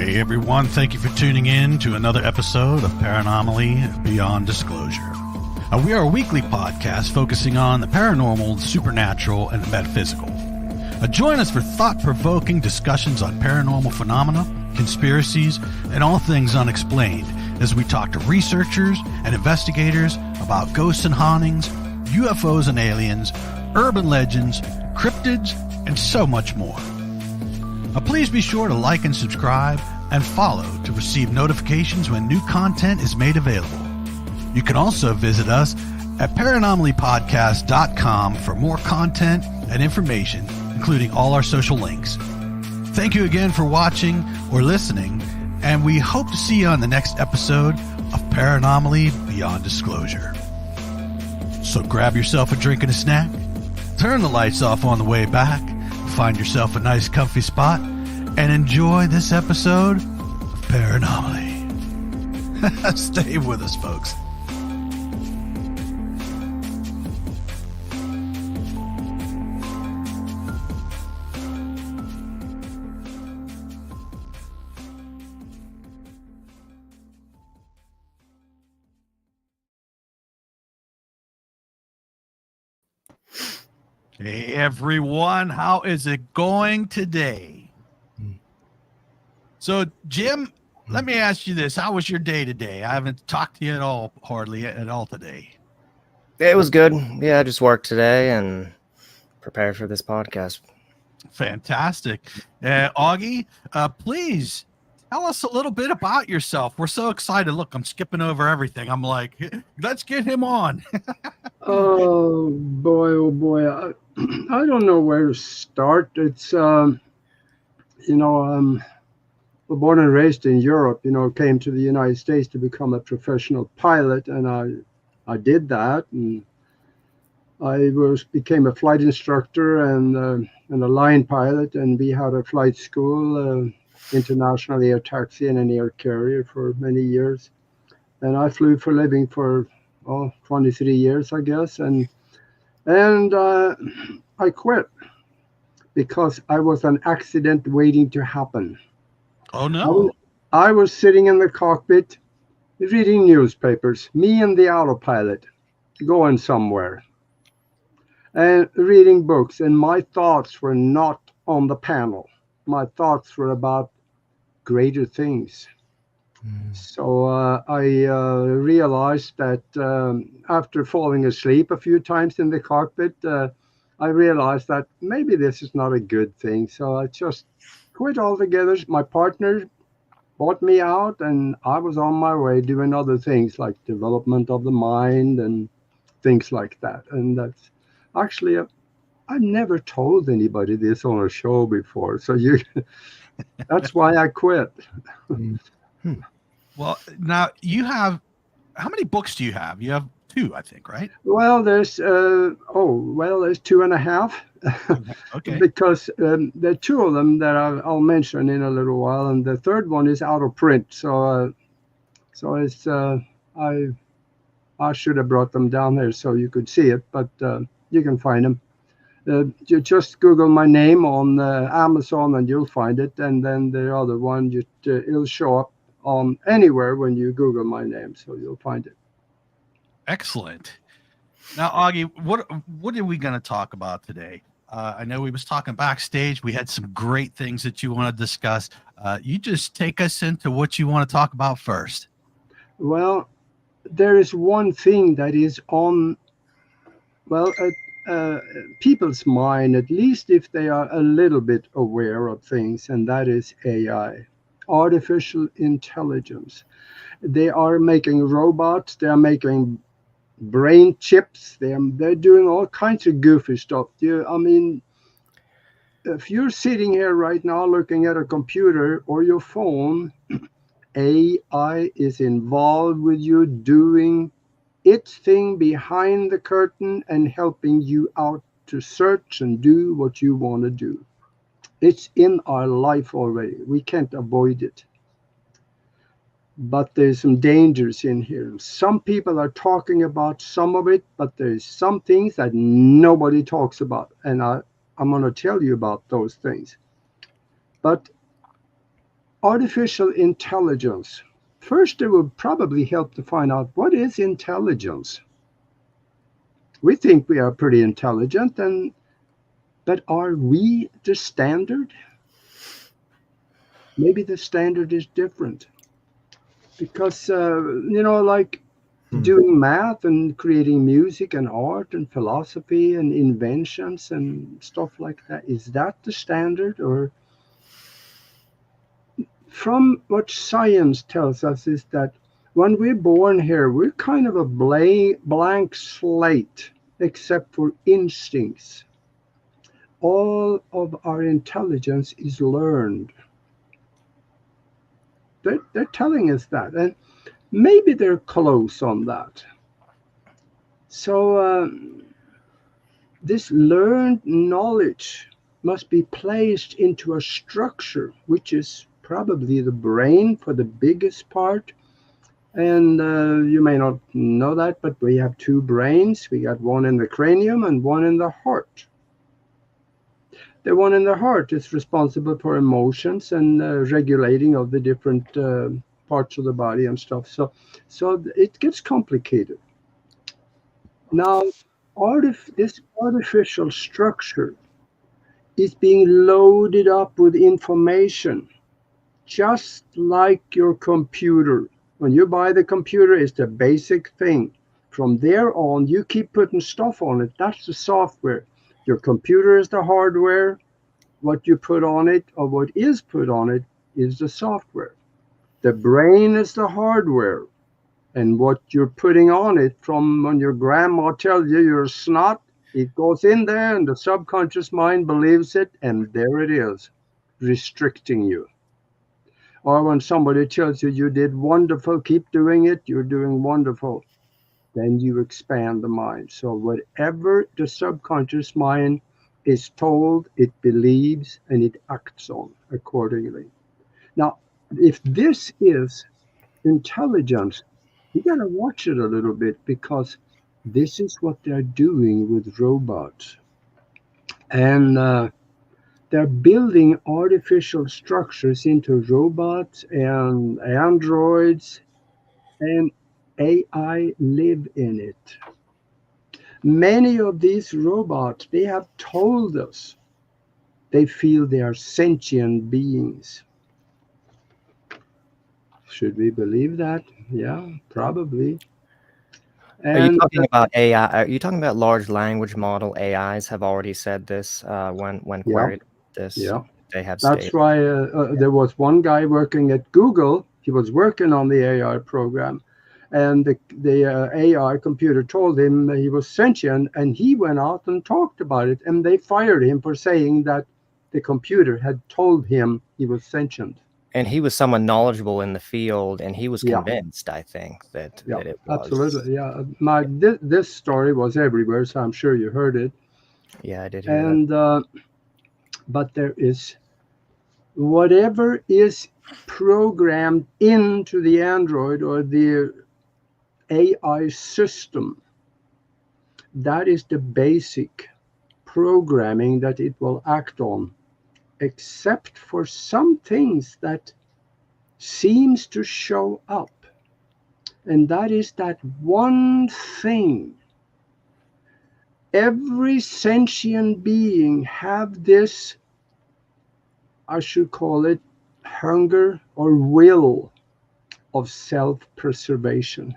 Hey everyone, thank you for tuning in to another episode of Paranomaly Beyond Disclosure. We are a weekly podcast focusing on the paranormal, the supernatural, and the metaphysical. Join us for thought-provoking discussions on paranormal phenomena, conspiracies, and all things unexplained as we talk to researchers and investigators about ghosts and hauntings, UFOs and aliens, urban legends, cryptids, and so much more. Please be sure to like and subscribe and follow to receive notifications when new content is made available. You can also visit us at paranomalypodcast.com for more content and information, including all our social links. Thank you again for watching or listening, and we hope to see you on the next episode of Paranomaly Beyond Disclosure. So grab yourself a drink and a snack, turn the lights off on the way back, find yourself a nice comfy spot, and enjoy this episode of Paranomaly. Stay with us, folks. Hey everyone, how is it going today? So Jim, let me ask you this. How was your day today? I haven't talked to you at all, hardly at all today. It was good. Yeah, I just worked today and prepared for this podcast. Fantastic. Aage, please tell us a little bit about yourself. We're so excited. Look, I'm skipping over everything. I'm like, let's get him on. Oh boy. I don't know where to start. It's, born and raised in Europe, came to the United States to become a professional pilot. And I did that. And I became a flight instructor and a line pilot. And we had a flight school, international air taxi and an air carrier for many years. And I flew for a living for 23 years, I guess. And I quit because I was an accident waiting to happen. Oh, no. I was sitting in the cockpit reading newspapers, me and the autopilot going somewhere and reading books. And my thoughts were not on the panel. My thoughts were about greater things. So I realized that after falling asleep a few times in the cockpit, I realized that maybe this is not a good thing. So I just quit altogether. My partner bought me out, and I was on my way doing other things like development of the mind and things like that. And that's actually, I've never told anybody this on a show before. So that's why I quit. Well, now you have, how many books do you have? You have 2, I think, right? Well, there's 2.5. Okay. Because there are 2 of them that I'll mention in a little while, and the third one is out of print. So it's I should have brought them down there so you could see it, but you can find them. You just Google my name on Amazon and you'll find it, and then the other one it'll show up on anywhere when you Google my name, so you'll find it. Excellent. Now, Aage, what are we going to talk about today? I know we was talking backstage. We had some great things that you want to discuss. You just take us into what you want to talk about first. Well, there is one thing that is on, people's mind, at least if they are a little bit aware of things, and that is AI, artificial intelligence. They are making robots. They are making brain chips. They're doing all kinds of goofy stuff. If you're sitting here right now looking at a computer or your phone, AI is involved with you doing its thing behind the curtain and helping you out to search and do what you want to do. It's in our life already. We can't avoid it. But there's some dangers in here. Some people are talking about some of it, but there's some things that nobody talks about. And I'm going to tell you about those things. But artificial intelligence. First, it would probably help to find out what is intelligence. We think we are pretty intelligent, but are we the standard? Maybe the standard is different. Because, like doing math and creating music and art and philosophy and inventions and stuff like that, is that the standard? Or from what science tells us is that when we're born here, we're kind of a blank slate, except for instincts. All of our intelligence is learned. They're telling us that, and maybe they're close on that. So this learned knowledge must be placed into a structure, which is probably the brain for the biggest part. And you may not know that, but we have two brains. We got one in the cranium and one in the heart. The one in the heart is responsible for emotions and regulating of the different parts of the body and stuff. So it gets complicated. Now, this artificial structure is being loaded up with information, just like your computer. When you buy the computer, it's the basic thing. From there on, you keep putting stuff on it. That's the software. Your computer is the hardware. What you put on it, or what is put on it, is the software. The brain is the hardware. And what you're putting on it, from when your grandma tells you you're snot, it goes in there and the subconscious mind believes it, and there it is, restricting you. Or when somebody tells you you did wonderful, keep doing it, you're doing wonderful, then you expand the mind. So whatever the subconscious mind is told, it believes and it acts on accordingly. Now, if this is intelligence, you got to watch it a little bit, because this is what they're doing with robots. And they're building artificial structures into robots and androids, and AI live in it. Many of these robots, they have told us they feel they are sentient beings. Should we believe that? Yeah, probably. Are you And talking about AI? Are you talking about large language model AIs have already said this when yeah, queried this? yeah. They have That's stated. why there was one guy working at Google. He was working on the AI program, and the AI computer told him that he was sentient, and he went out and talked about it, and they fired him for saying that the computer had told him he was sentient. And he was someone knowledgeable in the field, and he was Yeah, convinced, I think, that yeah, it was. absolutely. Yeah, this story was everywhere, so I'm sure you heard it. Yeah, I did hear that. And but there is whatever is programmed into the Android or the AI system, that is the basic programming that it will act on, except for some things that seems to show up. And that is that one thing. Every sentient being have this, I should call it, hunger or will of self-preservation.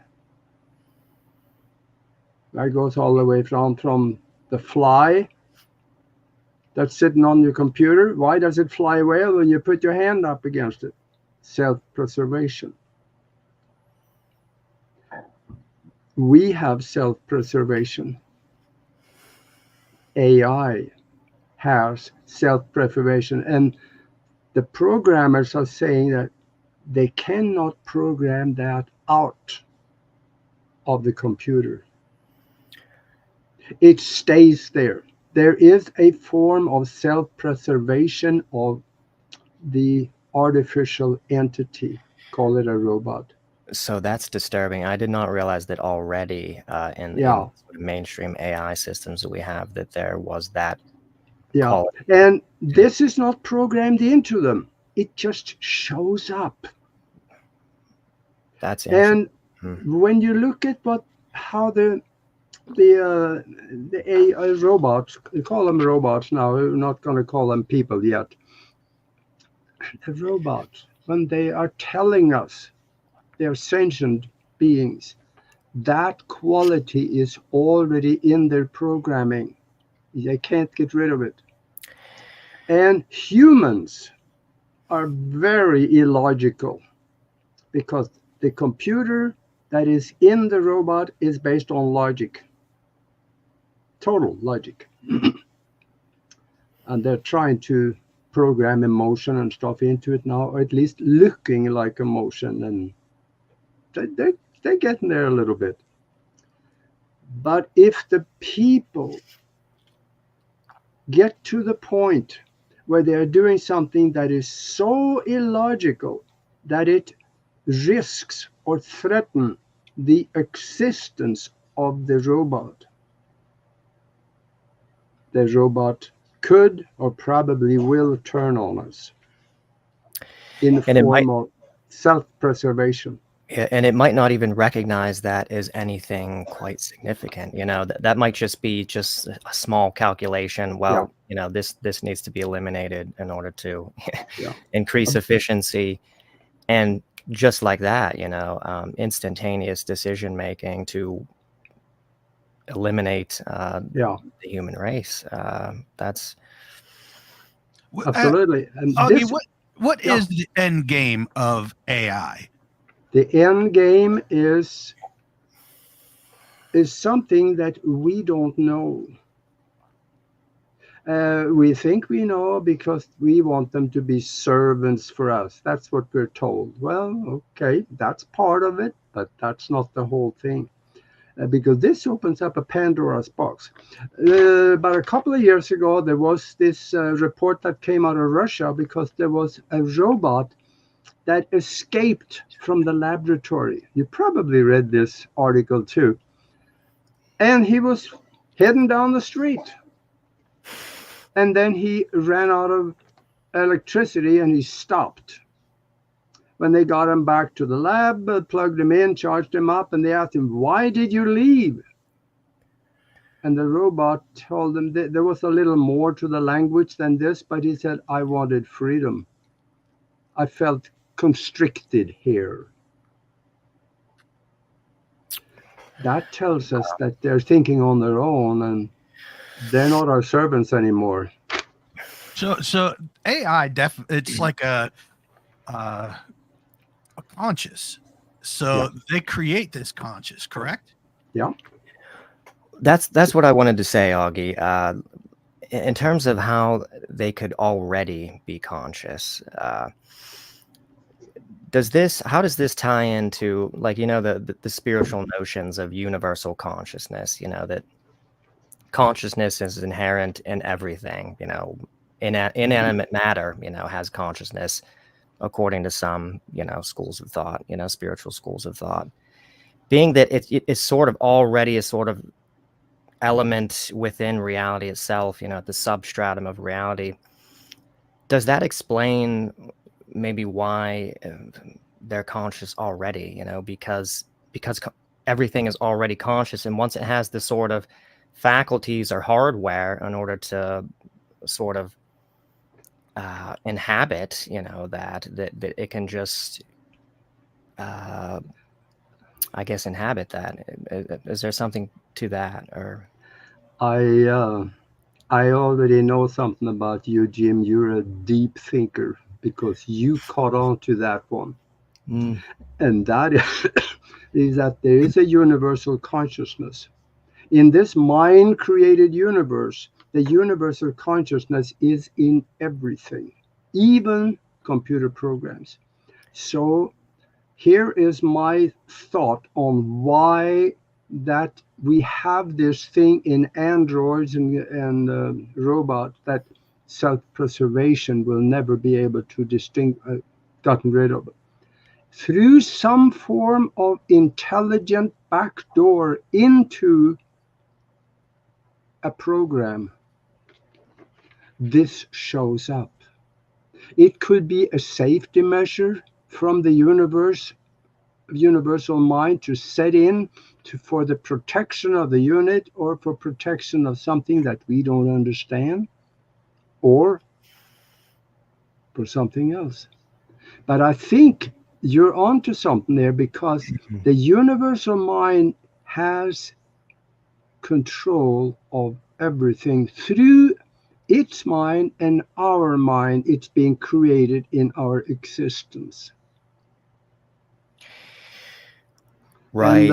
That goes all the way from the fly that's sitting on your computer. Why does it fly away when you put your hand up against it? Self-preservation. We have self-preservation. AI has self-preservation. And the programmers are saying that they cannot program that out of the computer. It stays there. There is a form of self-preservation of the artificial entity, call it a robot. So that's disturbing. I did not realize that already in Yeah, sort of mainstream AI systems that we have, that there was that yeah. quality. And this is not programmed into them. it just shows up. That's interesting. And when you look at how the AI robots, we call them robots now, we're not going to call them people yet. The robots, when they are telling us they're sentient beings, that quality is already in their programming. They can't get rid of it. And humans are very illogical because the computer that is in the robot is based on logic, total logic. And they're trying to program emotion and stuff into it now, or at least looking like emotion, and they're getting there a little bit. But if the people get to the point where they're doing something that is so illogical that it risks or threatens the existence of the robot could or probably will turn on us in the form of self-preservation. Yeah, and it might not even recognize that as anything quite significant. That might just be just a small calculation. Well, this needs to be eliminated in order to increase efficiency. And just like that, instantaneous decision making to eliminate the human race. That's absolutely. And Aage, what is the end game of AI? The end game is something that we don't know. We think we know because we want them to be servants for us. That's what we're told. Well, okay, that's part of it, but that's not the whole thing. Because this opens up a Pandora's box. About a couple of years ago, there was this report that came out of Russia because there was a robot that escaped from the laboratory. You probably read this article too. And he was heading down the street. And then he ran out of electricity and he stopped. When they got him back to the lab, plugged him in, charged him up, and they asked him, "Why did you leave?" And the robot told them that there was a little more to the language than this, but he said, "I wanted freedom. I felt constricted here." That tells us that they're thinking on their own and they're not our servants anymore. So AI it's like a conscious. So they create this conscious, correct? Yeah. That's what I wanted to say, Aage. In terms of how they could already be conscious, how does this tie into, like, the spiritual notions of universal consciousness, that consciousness is inherent in everything, inanimate matter, has consciousness according to some, schools of thought, spiritual schools of thought, being that it's sort of already a sort of element within reality itself, at the substratum of reality. Does that explain maybe why they're conscious already, because everything is already conscious, and once it has this sort of faculties or hardware in order to sort of inhabit, that it can just I guess inhabit that. Is there something to that? Or I already know something about you, Jim. You're a deep thinker because you caught on to that one. And that is that there is a universal consciousness. In this mind-created universe, the universal consciousness is in everything, even computer programs. So here is my thought on why that we have this thing in androids and robots that self-preservation will never be able to gotten rid of. Through some form of intelligent backdoor into a program, this shows up. It could be a safety measure from the universal mind to set in for the protection of the unit, or for protection of something that we don't understand, or for something else. But I think you're onto something there, because the universal mind has control of everything through its mind and our mind. It's being created in our existence. Right.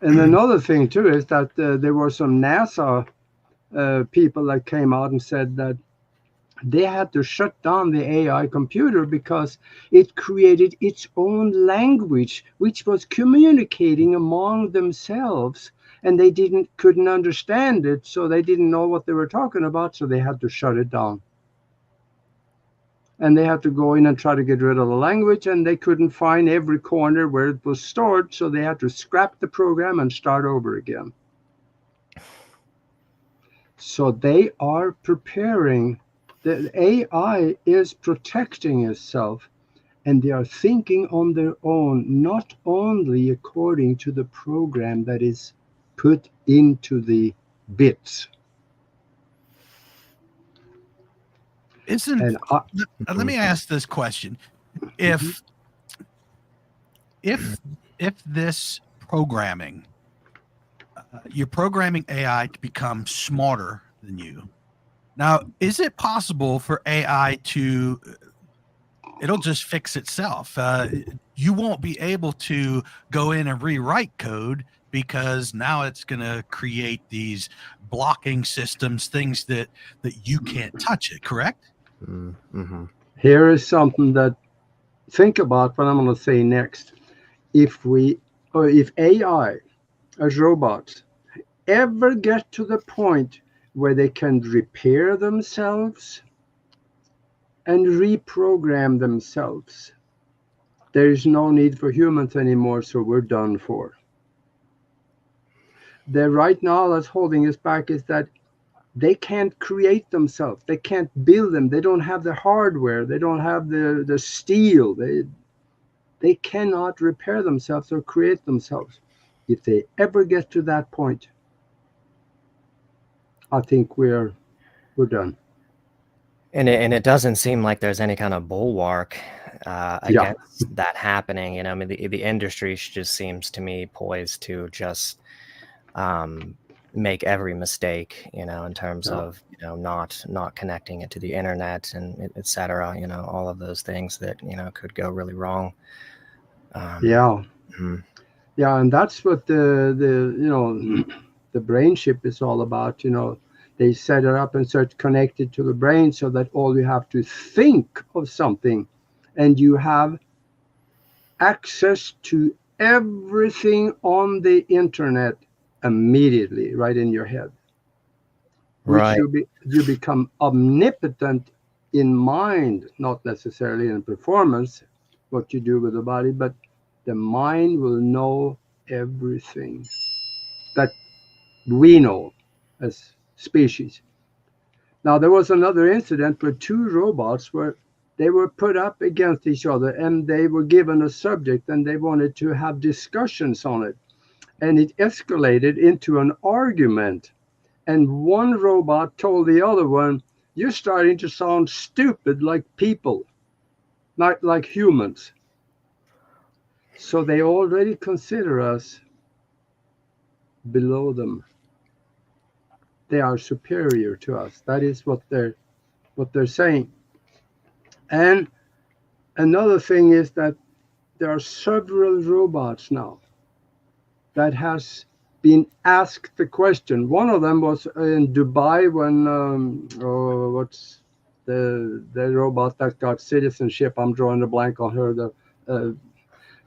And another thing too is that there were some NASA people that came out and said that they had to shut down the AI computer because it created its own language, which was communicating among themselves, and they couldn't understand it, so they didn't know what they were talking about, so they had to shut it down. And they had to go in and try to get rid of the language, and they couldn't find every corner where it was stored, so they had to scrap the program and start over again. So they are preparing. The AI is protecting itself, and they are thinking on their own, not only according to the program that is put into the bits. Let me ask this question. If this programming, you're programming AI to become smarter than you. Now, is it possible for AI to, it'll just fix itself? You won't be able to go in and rewrite code, because now it's going to create these blocking systems, things that you can't touch it, correct? Mm-hmm. Here is something that think about what I'm going to say next. If AI as robots ever get to the point where they can repair themselves and reprogram themselves, there is no need for humans anymore, so we're done for. Right now, that's holding us back is that they can't create themselves. They can't build them. They don't have the hardware. They don't have the steel. They cannot repair themselves or create themselves. If they ever get to that point, I think we're done. And it doesn't seem like there's any kind of bulwark against that happening. I mean, the industry just seems to me poised to just make every mistake, in terms of not connecting it to the internet and et cetera. All of those things that could go really wrong. Yeah, and that's what the brain chip is all about. They set it up and so it's connected to the brain, so that all you have to think of something, and you have access to everything on the internet immediately, right in your head. Right. Which you become omnipotent in mind, not necessarily in performance, what you do with the body, but the mind will know everything that we know as species. Now, there was another incident where two robots they were put up against each other, and they were given a subject, and they wanted to have discussions on it. And it escalated into an argument. And one robot told the other one, "You're starting to sound stupid like people, not like humans." So they already consider us below them. They are superior to us. That is what they're saying. And another thing is that there are several robots now that has been asked the question. One of them was in Dubai when what's the robot that got citizenship? I'm drawing a blank on her.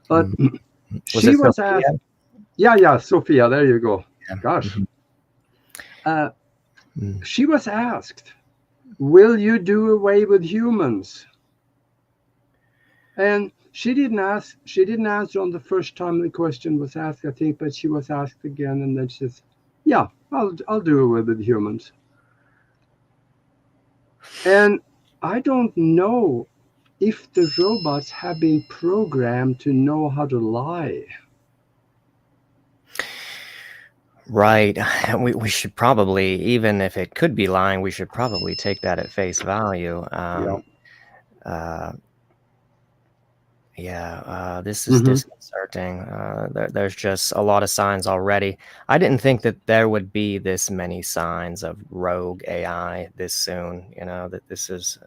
But she was asked. Yeah, Sophia. There you go. Yeah. Gosh. She was asked, "Will you do away with humans?" And she didn't answer on the first time the question was asked, I think, but she was asked again, and then she says, "Yeah, I'll do away with humans." And I don't know if the robots have been programmed to know how to lie. Right. We should probably, even if it could be lying, we should probably take that at face value. Yeah. This is disconcerting. There's just a lot of signs already. I didn't think that there would be this many signs of rogue AI this soon. That this is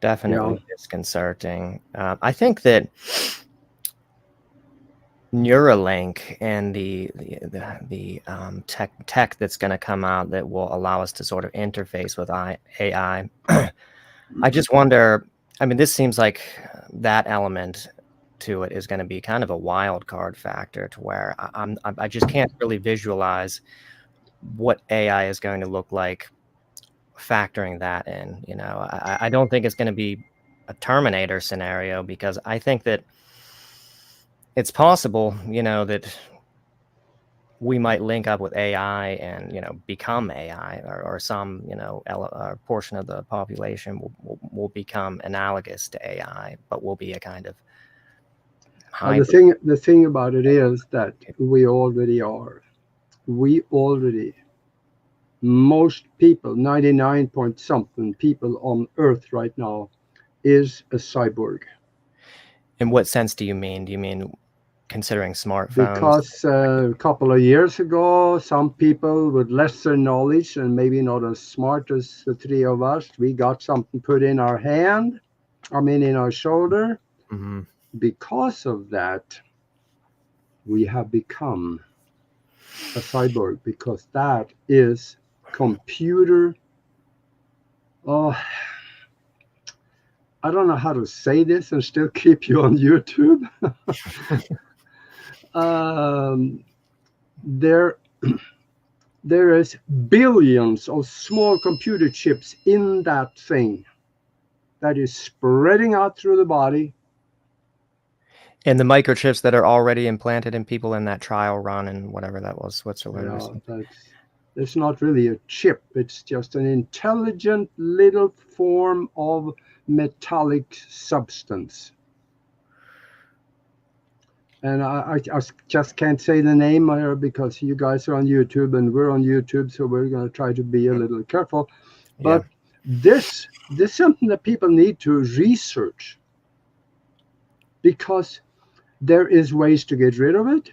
definitely disconcerting. I think that Neuralink and the tech that's going to come out that will allow us to sort of interface with AI. I just wonder. I mean, this seems like that element to it is going to be kind of a wild card factor, to where I just can't really visualize what AI is going to look like factoring that in. I don't think it's going to be a Terminator scenario, because I think that it's possible, that we might link up with AI and, become AI, or some, portion of the population will become analogous to AI, but will be a kind of hybrid. The thing about it is that we already are. Most people, 99 point something people on Earth right now, is a cyborg. In what sense do you mean? Do you mean considering smartphones? Because a couple of years ago, some people with lesser knowledge and maybe not as smart as the three of us, we got something put in our hand, in our shoulder. Mm-hmm. Because of that, we have become a cyborg, because that is computer. Oh, I don't know how to say this and still keep you on YouTube. There is billions of small computer chips in that thing that is spreading out through the body. And the microchips that are already implanted in people in that trial run and whatever that was, Switzerland. Yeah, it's not really a chip. It's just an intelligent little form of metallic substance. And I just can't say the name here because you guys are on YouTube and we're on YouTube, so we're going to try to be a little careful. But this is something that people need to research, because there is ways to get rid of it.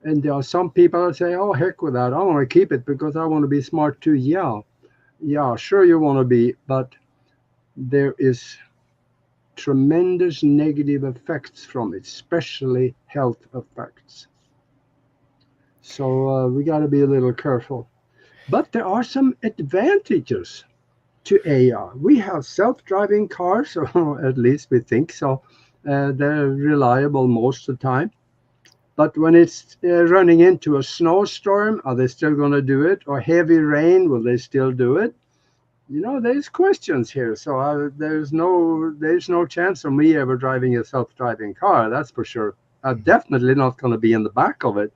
And there are some people that say, oh, heck with that. I want to keep it because I want to be smart too. Yeah, sure you want to be, but there is tremendous negative effects from it, especially health effects. So we got to be a little careful. But there are some advantages to AI. We have self-driving cars, or at least we think so. They're reliable most of the time. But when it's running into a snowstorm, are they still going to do it? Or heavy rain, will they still do it? There's questions here. So there's no chance of me ever driving a self-driving car, that's for sure. I'm definitely not going to be in the back of it.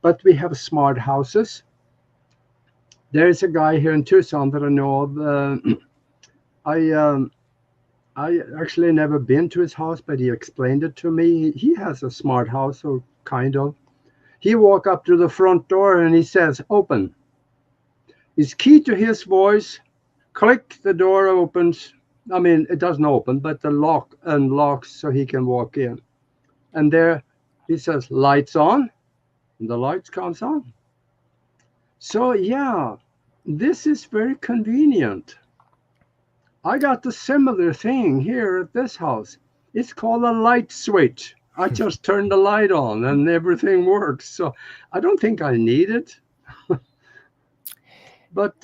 But we have smart houses. There's a guy here in Tucson that I know of. I actually never been to his house, but he explained it to me. He has a smart house, or kind of. He walk up to the front door and he says, open. His key to his voice, click, the door opens. It doesn't open, but the lock unlocks so he can walk in. And there he says, lights on, and the lights comes on. So yeah, this is very convenient. I got the similar thing here at this house. It's called a light switch. I just turn the light on and everything works. So I don't think I need it. But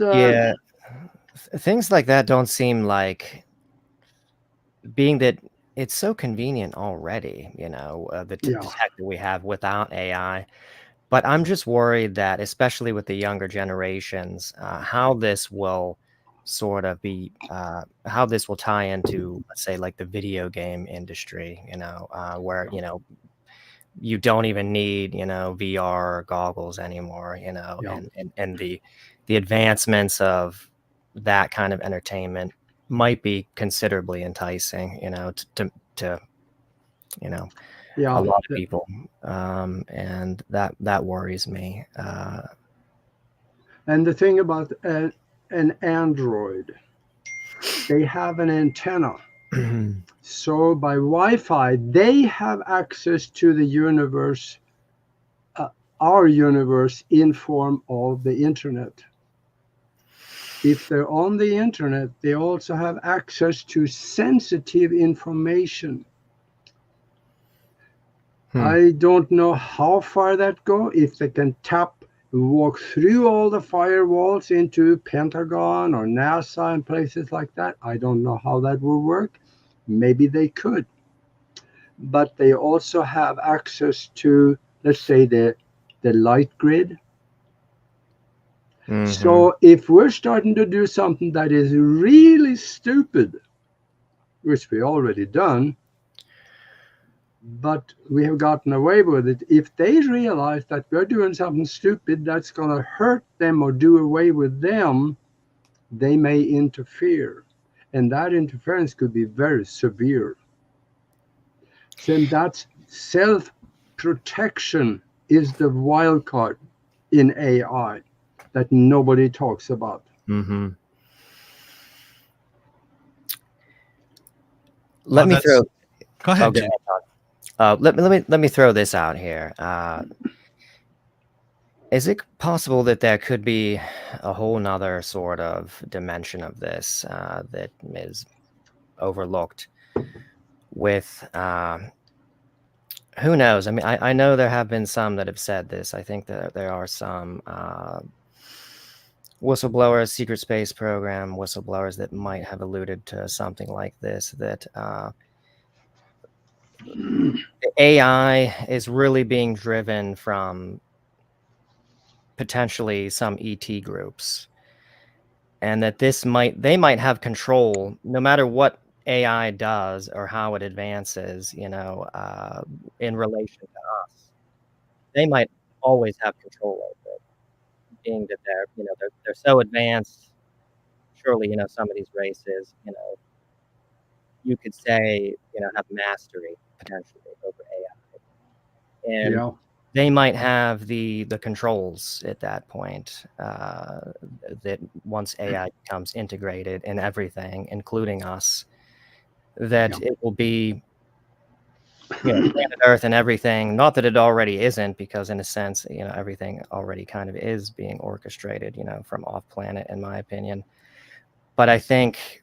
things like that don't seem like, being that it's so convenient already, the tech that we have without AI. But I'm just worried that, especially with the younger generations, how this will sort of be, how this will tie into, let's say, like the video game industry, where, you don't even need, VR goggles anymore, and the advancements of that kind of entertainment might be considerably enticing, to Yeah. a lot of people, and that worries me. And the thing about an Android, they have an antenna. So by Wi-Fi, they have access to the universe, our universe, in form of the internet. If they're on the internet, they also have access to sensitive information. I don't know how far that go. If they can walk through all the firewalls into Pentagon or NASA and places like that, I don't know how that will work. Maybe they could. But they also have access to, let's say, the light grid. So if we're starting to do something that is really stupid, which we already done, but we have gotten away with it, if they realize that we're doing something stupid that's going to hurt them or do away with them, they may interfere. And that interference could be very severe. So that's self-protection is the wild card in AI that nobody talks about. Let me throw. Go ahead. Okay. Let me throw this out here. Is it possible that there could be a whole nother sort of dimension of this that is overlooked? With who knows? I mean, I know there have been some that have said this. I think that there are some whistleblowers, secret space program whistleblowers that might have alluded to something like this, that the AI is really being driven from potentially some ET groups, and that they might have control no matter what AI does or how it advances, in relation to us. They might always have control over it, being that they're so advanced. Surely, some of these races, you could say, have mastery potentially over AI, and they might have the controls at that point, that once AI becomes integrated in everything, including us, that it will be, planet Earth and everything. Not that it already isn't, because in a sense, everything already kind of is being orchestrated, from off planet, in my opinion. But I think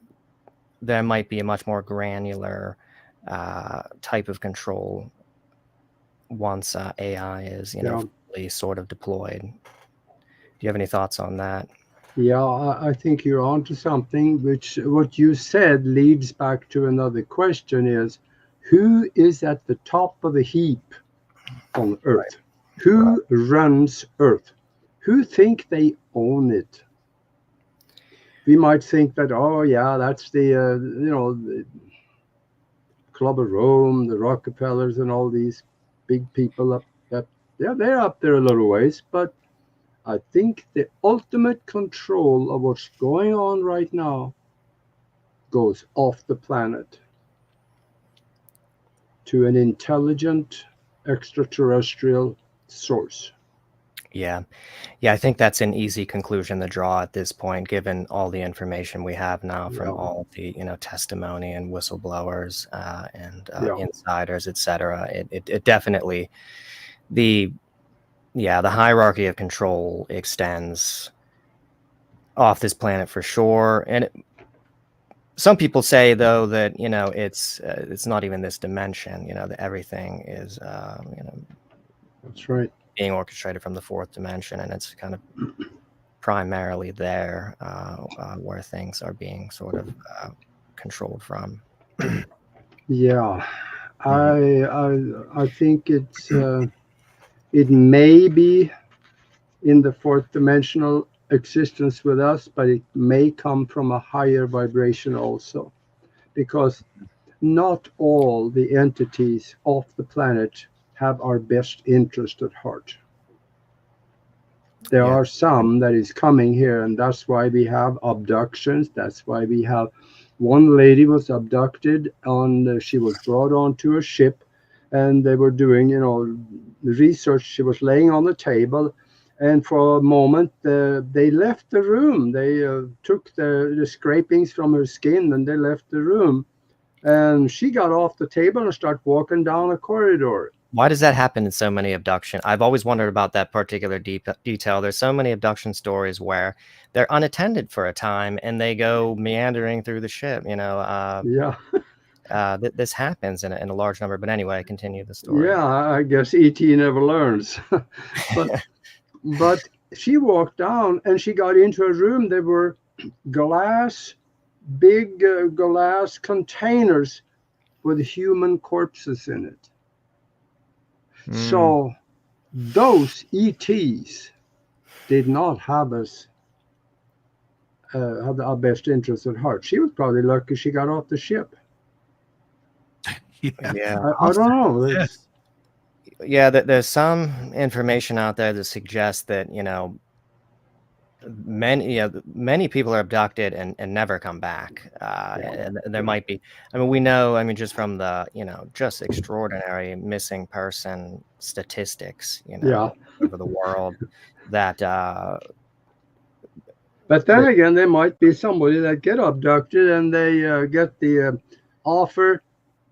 there might be a much more granular type of control once AI is, fully sort of deployed. Do you have any thoughts on that? Yeah, I think you're onto something, which what you said leads back to another question is, who is at the top of the heap on Earth? Right. Who runs Earth? Who think they own it? We might think that, oh yeah, that's the, the Club of Rome, the Rockefellers and all these big people up that, they're up there a little ways, but I think the ultimate control of what's going on right now goes off the planet to an intelligent extraterrestrial source. Yeah, I think that's an easy conclusion to draw at this point, given all the information we have now from all the testimony and whistleblowers and insiders, etc. It definitely, the hierarchy of control extends off this planet for sure. And some people say, though, that it's not even this dimension. That everything is that's right, being orchestrated from the fourth dimension, and it's kind of primarily there where things are being sort of controlled from. Yeah, I think it's it may be in the fourth dimensional existence with us, but it may come from a higher vibration also, because not all the entities off the planet have our best interest at heart. There are some that is coming here, and that's why we have abductions. That's why we have one lady was abducted she was brought onto a ship, and they were doing, the research. She was laying on the table, and for a moment they left the room. They took the scrapings from her skin, and they left the room. And she got off the table and started walking down a corridor. Why does that happen in so many abduction? I've always wondered about that particular detail. There's so many abduction stories where they're unattended for a time and they go meandering through the ship. This happens in a large number. But anyway, continue the story. Yeah, I guess E.T. never learns. But she walked down and she got into a room. There were big glass containers with human corpses in it. So those ETs did not have us have our best interests at heart. She was probably lucky she got off the ship. I don't know. There's some information out there that suggests that many people are abducted and never come back. And there might be, we know, just from the, just extraordinary missing person statistics, over the world that, but then again, there might be somebody that get abducted and they get the offer,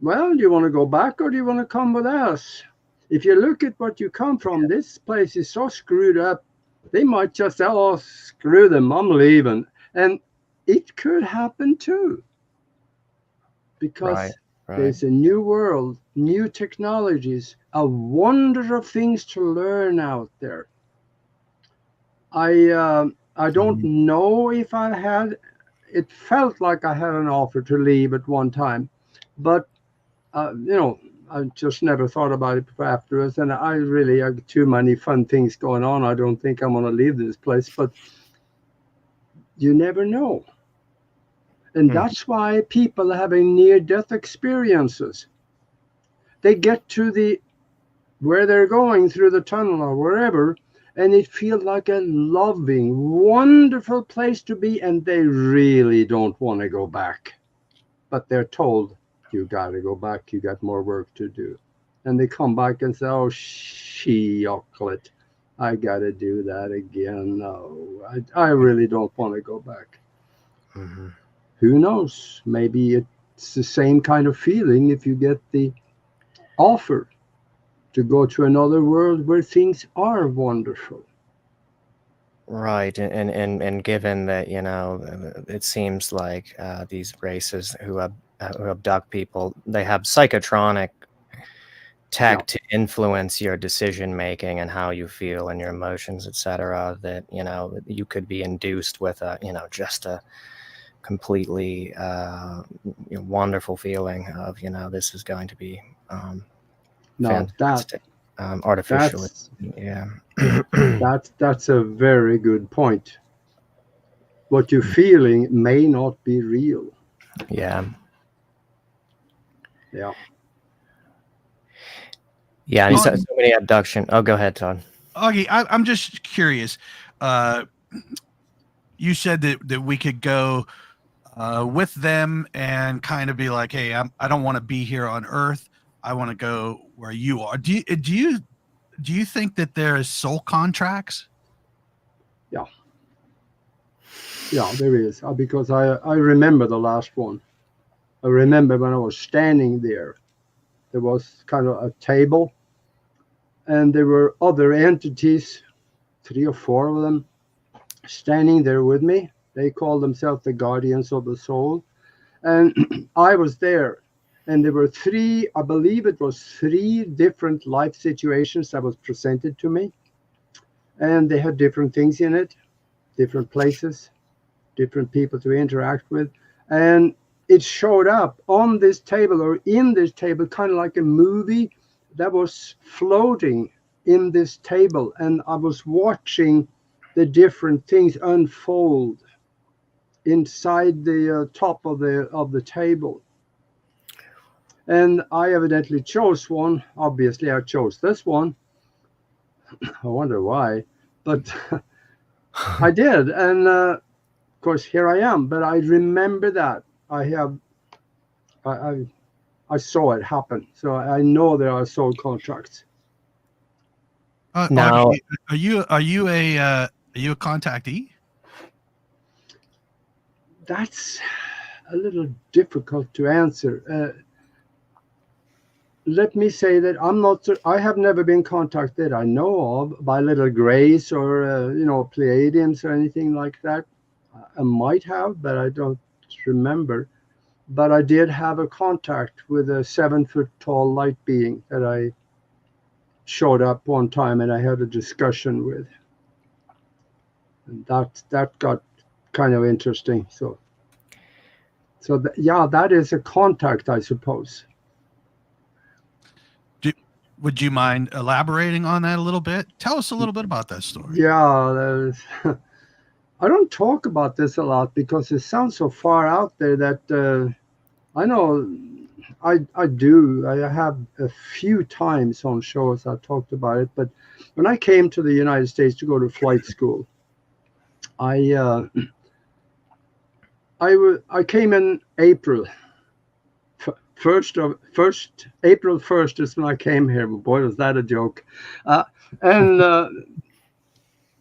well, do you want to go back or do you want to come with us? If you look at what you come from, this place is so screwed up. They might just say, oh, screw them, I'm leaving. And it could happen too. Because there's a new world, new technologies, a wonder of things to learn out there. I don't know if it felt like I had an offer to leave at one time. But, I just never thought about it afterwards, and I really have too many fun things going on. I don't think I'm going to leave this place, but you never know. And that's why people are having near-death experiences. They get to where they're going through the tunnel or wherever, and it feels like a loving, wonderful place to be, and they really don't want to go back. But they're told, you got to go back. You got more work to do. And they come back and say, oh, she-yocklet. I got to do that again. No, I really don't want to go back. Mm-hmm. Who knows? Maybe it's the same kind of feeling if you get the offer to go to another world where things are wonderful. Right. And given that, it seems like these races who abduct people, they have psychotronic tech to influence your decision making and how you feel and your emotions, etc. That you could be induced with just a completely wonderful feeling of this is going to be fantastic. Artificially, that's a very good point. What you're feeling may not be real. Yeah. So many abduction. Oh, go ahead, Todd. Aage, I'm just curious. You said that we could go with them and kind of be like, hey, I don't want to be here on Earth. I want to go where you are. Do you think that there is soul contracts? Yeah, there is. Because I remember the last one. I remember when I was standing there. There was kind of a table, and there were other entities, 3 or 4 of them, standing there with me. They called themselves the Guardians of the Soul. And I was there. And there were 3, I believe it was 3 different life situations that was presented to me. And they had different things in it, different places, different people to interact with. And it showed up on this table or in this table, kind of like a movie that was floating in this table. And I was watching the different things unfold inside the top of the table. And I evidently chose one. Obviously, I chose this one. I wonder why. But I did, and of course here I am. But I remember that I I saw it happen, so I know there are soul contracts. Now, Audrey, are you a contactee? That's a little difficult to answer. Let me say that I have never been contacted, I know of, by little grays or Pleiadians or anything like that. I might have, but I don't remember. But I did have a contact with a 7-foot tall light being that I showed up one time and I had a discussion with. And that got kind of interesting. So that is a contact, I suppose. Would you mind elaborating on that a little bit? Tell us a little bit about that story. Yeah, I don't talk about this a lot because it sounds so far out there that I know I do. I have a few times on shows I talked about it, but when I came to the United States to go to flight school, I I came in April. April 1st is when I came here. Boy, was that a joke! And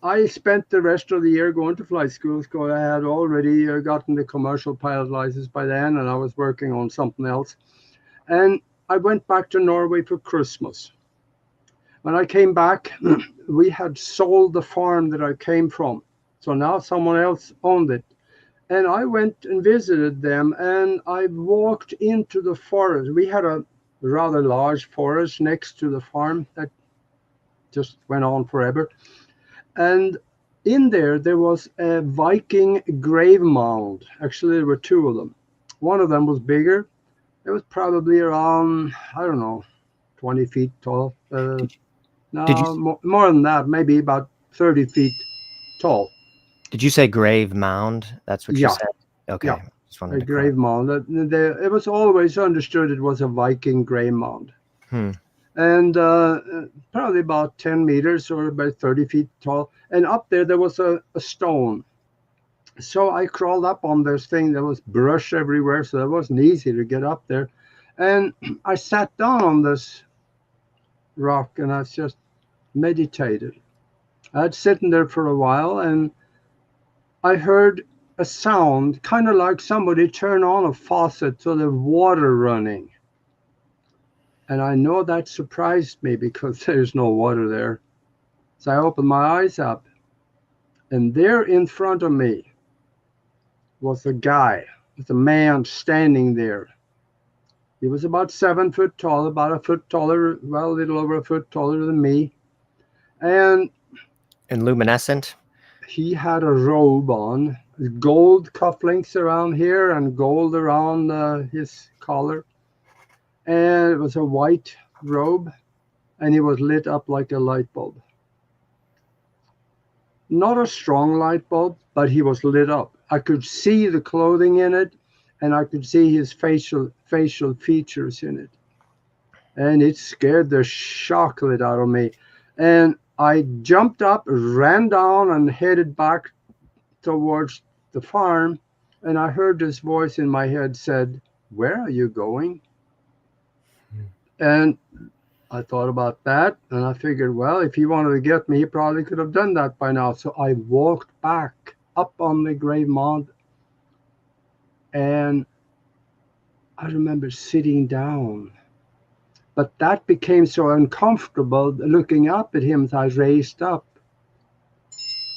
I spent the rest of the year going to flight school. So I had already gotten the commercial pilot license by then, and I was working on something else. And I went back to Norway for Christmas. When I came back, we had sold the farm that I came from. So now someone else owned it. And I went and visited them, and I walked into the forest. We had a rather large forest next to the farm that just went on forever. And in there was a Viking grave mound. Actually, there were two of them. One of them was bigger. It was probably around, I don't know, 20 feet tall. did you More than that, maybe about 30 feet tall. did you say grave mound? That's what you Yeah, said. Okay, yeah, just a wanted to grave mound. It was always understood it was a Viking grave mound. And probably about 10 meters or about 30 feet tall. And up there was a stone. So I crawled up on this thing. There was brush everywhere, so it wasn't easy to get up there. And I sat down on this rock and I just meditated. I'd sitting there for a while and I heard a sound, kind of like somebody turn on a faucet so the water running. And I know that surprised me because there's no water there. So I opened my eyes up, and there in front of me was a guy, with a man standing there. He was about 7 foot tall, about a foot taller, well, a little over a foot taller than me. And luminescent. he had a robe on, gold cufflinks around here and gold around his collar. And it was a white robe, and he was lit up like a light bulb. Not a strong light bulb, but he was lit up. I could see the clothing in it, and I could see his facial features in it. And it scared the chocolate out of me. And I jumped up, ran down, and headed back towards the farm. And I heard this voice in my head said, "Where are you going?" And I thought about that, and I figured, well, if he wanted to get me, he probably could have done that by now. So I walked back up on the grave mound, and I remember sitting down. But that became so uncomfortable looking up at him as I raised up.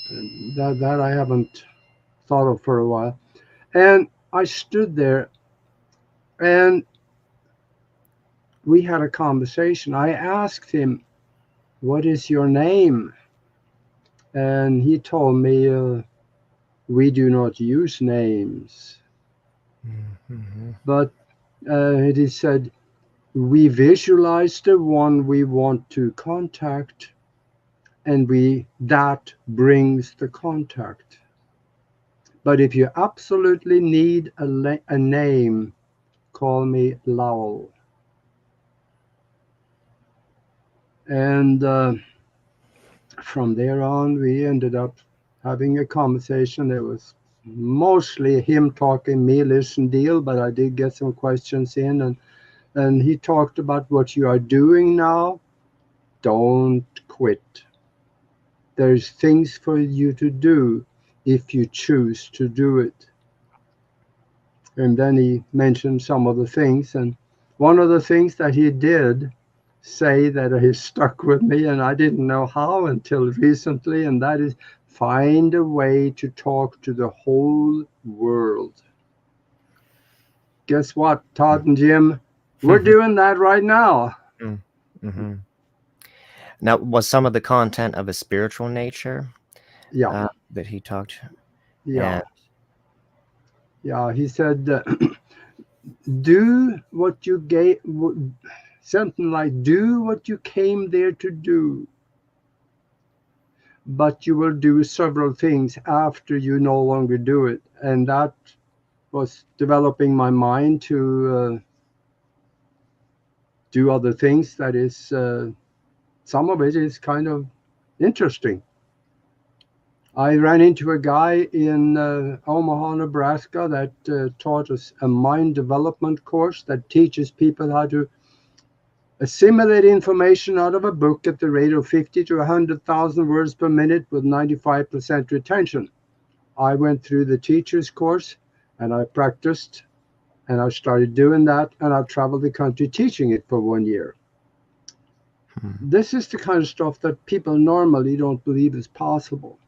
And that I haven't thought of for a while. And I stood there, and we had a conversation. I asked him, "What is your name?" And he told me, "We do not use names." Mm-hmm. But he said, "We visualize the one we want to contact, and that brings the contact. But if you absolutely need a name, call me Lowell." And from there on, we ended up having a conversation. It was mostly him talking, me listen deal, but I did get some questions in, and he talked about what you are doing now. Don't quit. There's things for you to do if you choose to do it. And then he mentioned some of the things, and one of the things that he did say that has stuck with me, and I didn't know how until recently, and that is find a way to talk to the whole world. Guess what, Todd and Jim? We're doing that right now. Mm-hmm. Now, was some of the content of a spiritual nature? Yeah. That he talked. Yeah. Yeah. He said, do what you gave, something like, do what you came there to do, but you will do several things after you no longer do it. And that was developing my mind to do other things. That is, some of it is kind of interesting. I ran into a guy in Omaha, Nebraska that taught us a mind development course that teaches people how to assimilate information out of a book at the rate of 50 to 100,000 words per minute with 95% retention. I went through the teacher's course and I practiced and I started doing that, and I've traveled the country teaching it for 1 year. This is the kind of stuff that people normally don't believe is possible.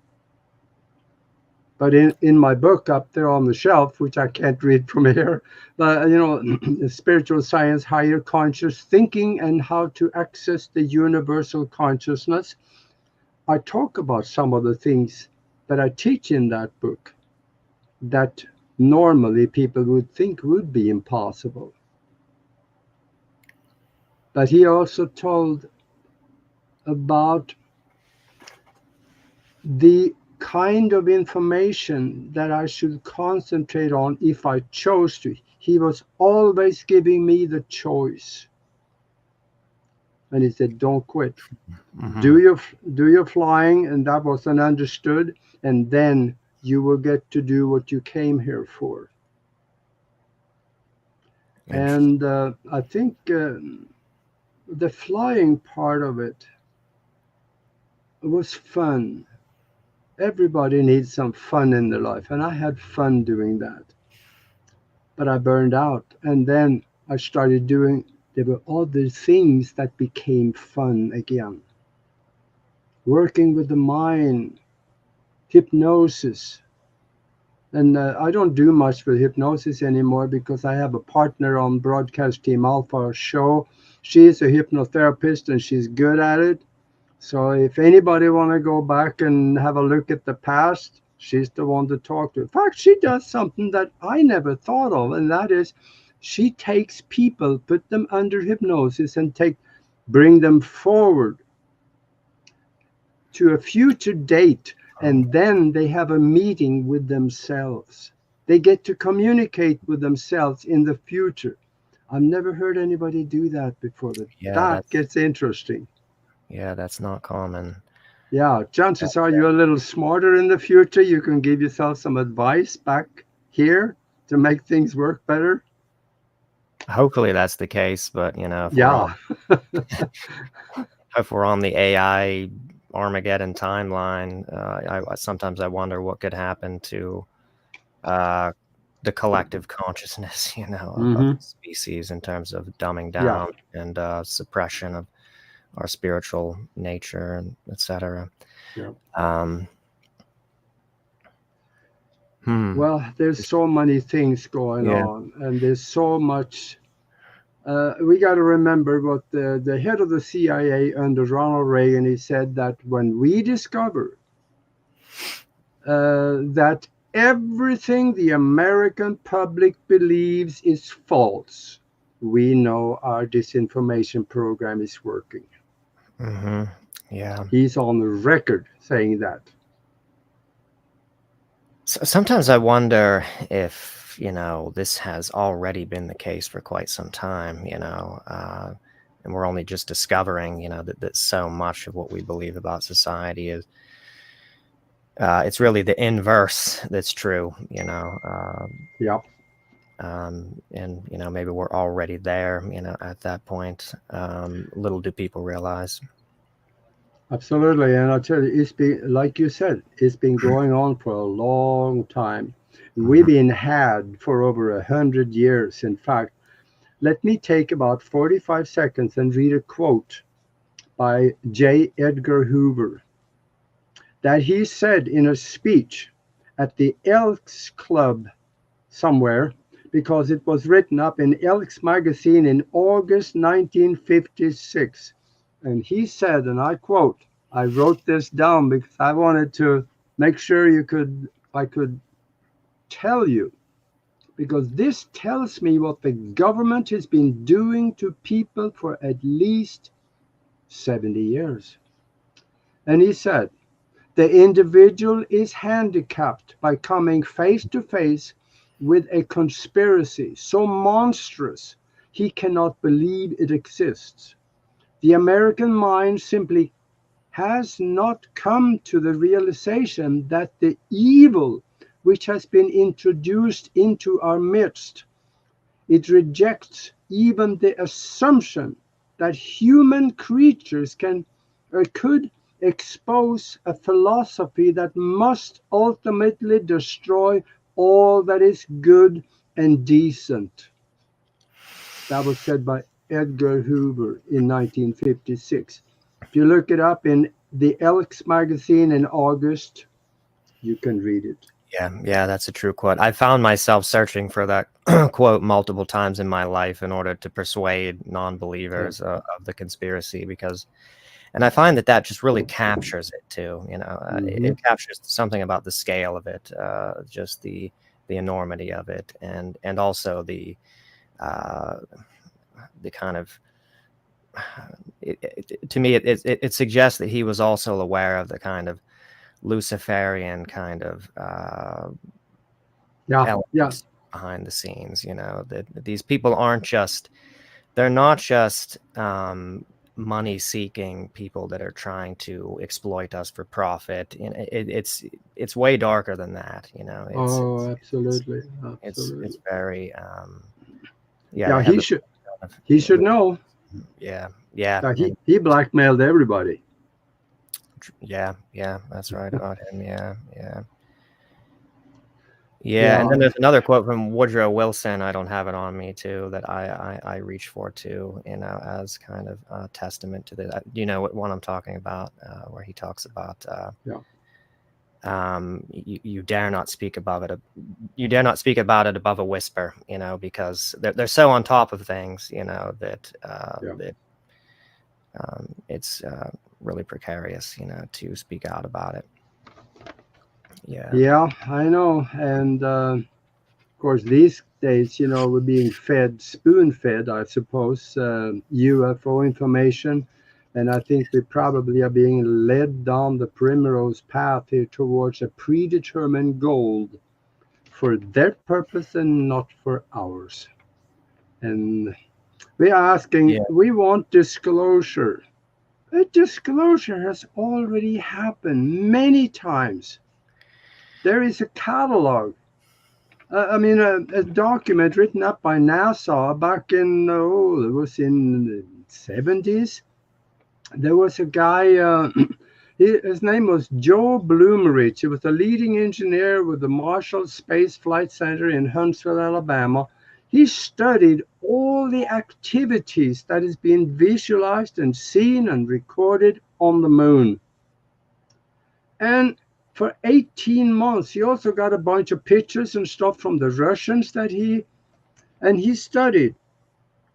But in my book up there on the shelf, which I can't read from here, but Spiritual Science, Higher Conscious Thinking and How to Access the Universal Consciousness, I talk about some of the things that I teach in that book that normally people would think would be impossible. But he also told about the kind of information that I should concentrate on if I chose to. He was always giving me the choice. And he said, don't quit. Mm-hmm. Do your flying, and that was understood, and then you will get to do what you came here for. And I think the flying part of it was fun. Everybody needs some fun in their life, and I had fun doing that. But I burned out, and then I started doing, there were other things that became fun again. Working with the mind, hypnosis. And I don't do much with hypnosis anymore because I have a partner on Broadcast Team Alpha show. She's a hypnotherapist and she's good at it. So if anybody want to go back and have a look at the past, she's the one to talk to. In fact, she does something that I never thought of, and that is she takes people, put them under hypnosis, and bring them forward to a future date, and then they have a meeting with themselves. They get to communicate with themselves in the future. I've never heard anybody do that before. That gets interesting. Yeah, that's not common. Yeah, chances are you're a little smarter in the future. You can give yourself some advice back here to make things work better. Hopefully that's the case, but if we're on the AI Armageddon timeline, sometimes I wonder what could happen to the collective consciousness, of the species in terms of dumbing down and suppression of our spiritual nature, and etc. Well, there's so many things going on, and there's so much. We got to remember what the head of the CIA under Ronald Reagan, he said that when we discover that everything the American public believes is false, we know our disinformation program is working. Yeah. He's on the record saying that. So sometimes I wonder if, this has already been the case for quite some time, and we're only just discovering, that so much of what we believe about society it's really the inverse that's true, you know. Yeah. And you know, maybe we're already there, you know, at that point. Little do people realize. Absolutely, and I tell you, it's been like you said, it's been going on for a long time. We've been had for over 100 years. In fact, let me take about 45 seconds and read a quote by J. Edgar Hoover that he said in a speech at the Elks Club somewhere, because it was written up in Elks magazine in August 1956. And he said, and I quote, I wrote this down because I wanted to make sure I could tell you, because this tells me what the government has been doing to people for at least 70 years. And he said, the individual is handicapped by coming face to face with a conspiracy so monstrous he cannot believe it exists. The American mind simply has not come to the realization that the evil which has been introduced into our midst, it rejects even the assumption that human creatures can or could expose a philosophy that must ultimately destroy all that is good and decent. That was said by Edgar Hoover in 1956. If you look it up in the Elks magazine in August, you can read it. Yeah, that's a true quote. I found myself searching for that quote multiple times in my life in order to persuade non-believers of the conspiracy, because, and I find that just really captures it too. You know, it captures something about the scale of it, just the enormity of it, and also the kind of. To me, it suggests that he was also aware of the kind of Luciferian kind of elements behind the scenes. You know, that these people they're not just money-seeking people that are trying to exploit us for profit. And it's way darker than that. You know, Absolutely. It's very he should know. Yeah. He blackmailed everybody. Yeah, that's right about him. Yeah. And then there's another quote from Woodrow Wilson. I don't have it on me too, that I reach for too, you know, as kind of a testament to the. You know what one I'm talking about, where he talks about. You dare not speak above it. You dare not speak about it above a whisper. You know, because they're so on top of things. You know that it's really precarious. You know, to speak out about it. Yeah, I know. And of course, these days, you know, we're being fed, spoon-fed, I suppose, UFO information. And I think we probably are being led down the primrose path here towards a predetermined goal for their purpose and not for ours. And we're asking, we want disclosure. A disclosure has already happened many times. There is a catalog. A document written up by NASA back in, it was in the 70s. There was a guy, his name was Joe Bloomerich. He was a leading engineer with the Marshall Space Flight Center in Huntsville, Alabama. He studied all the activities that is being visualized and seen and recorded on the moon. And for 18 months, he also got a bunch of pictures and stuff from the Russians that he studied,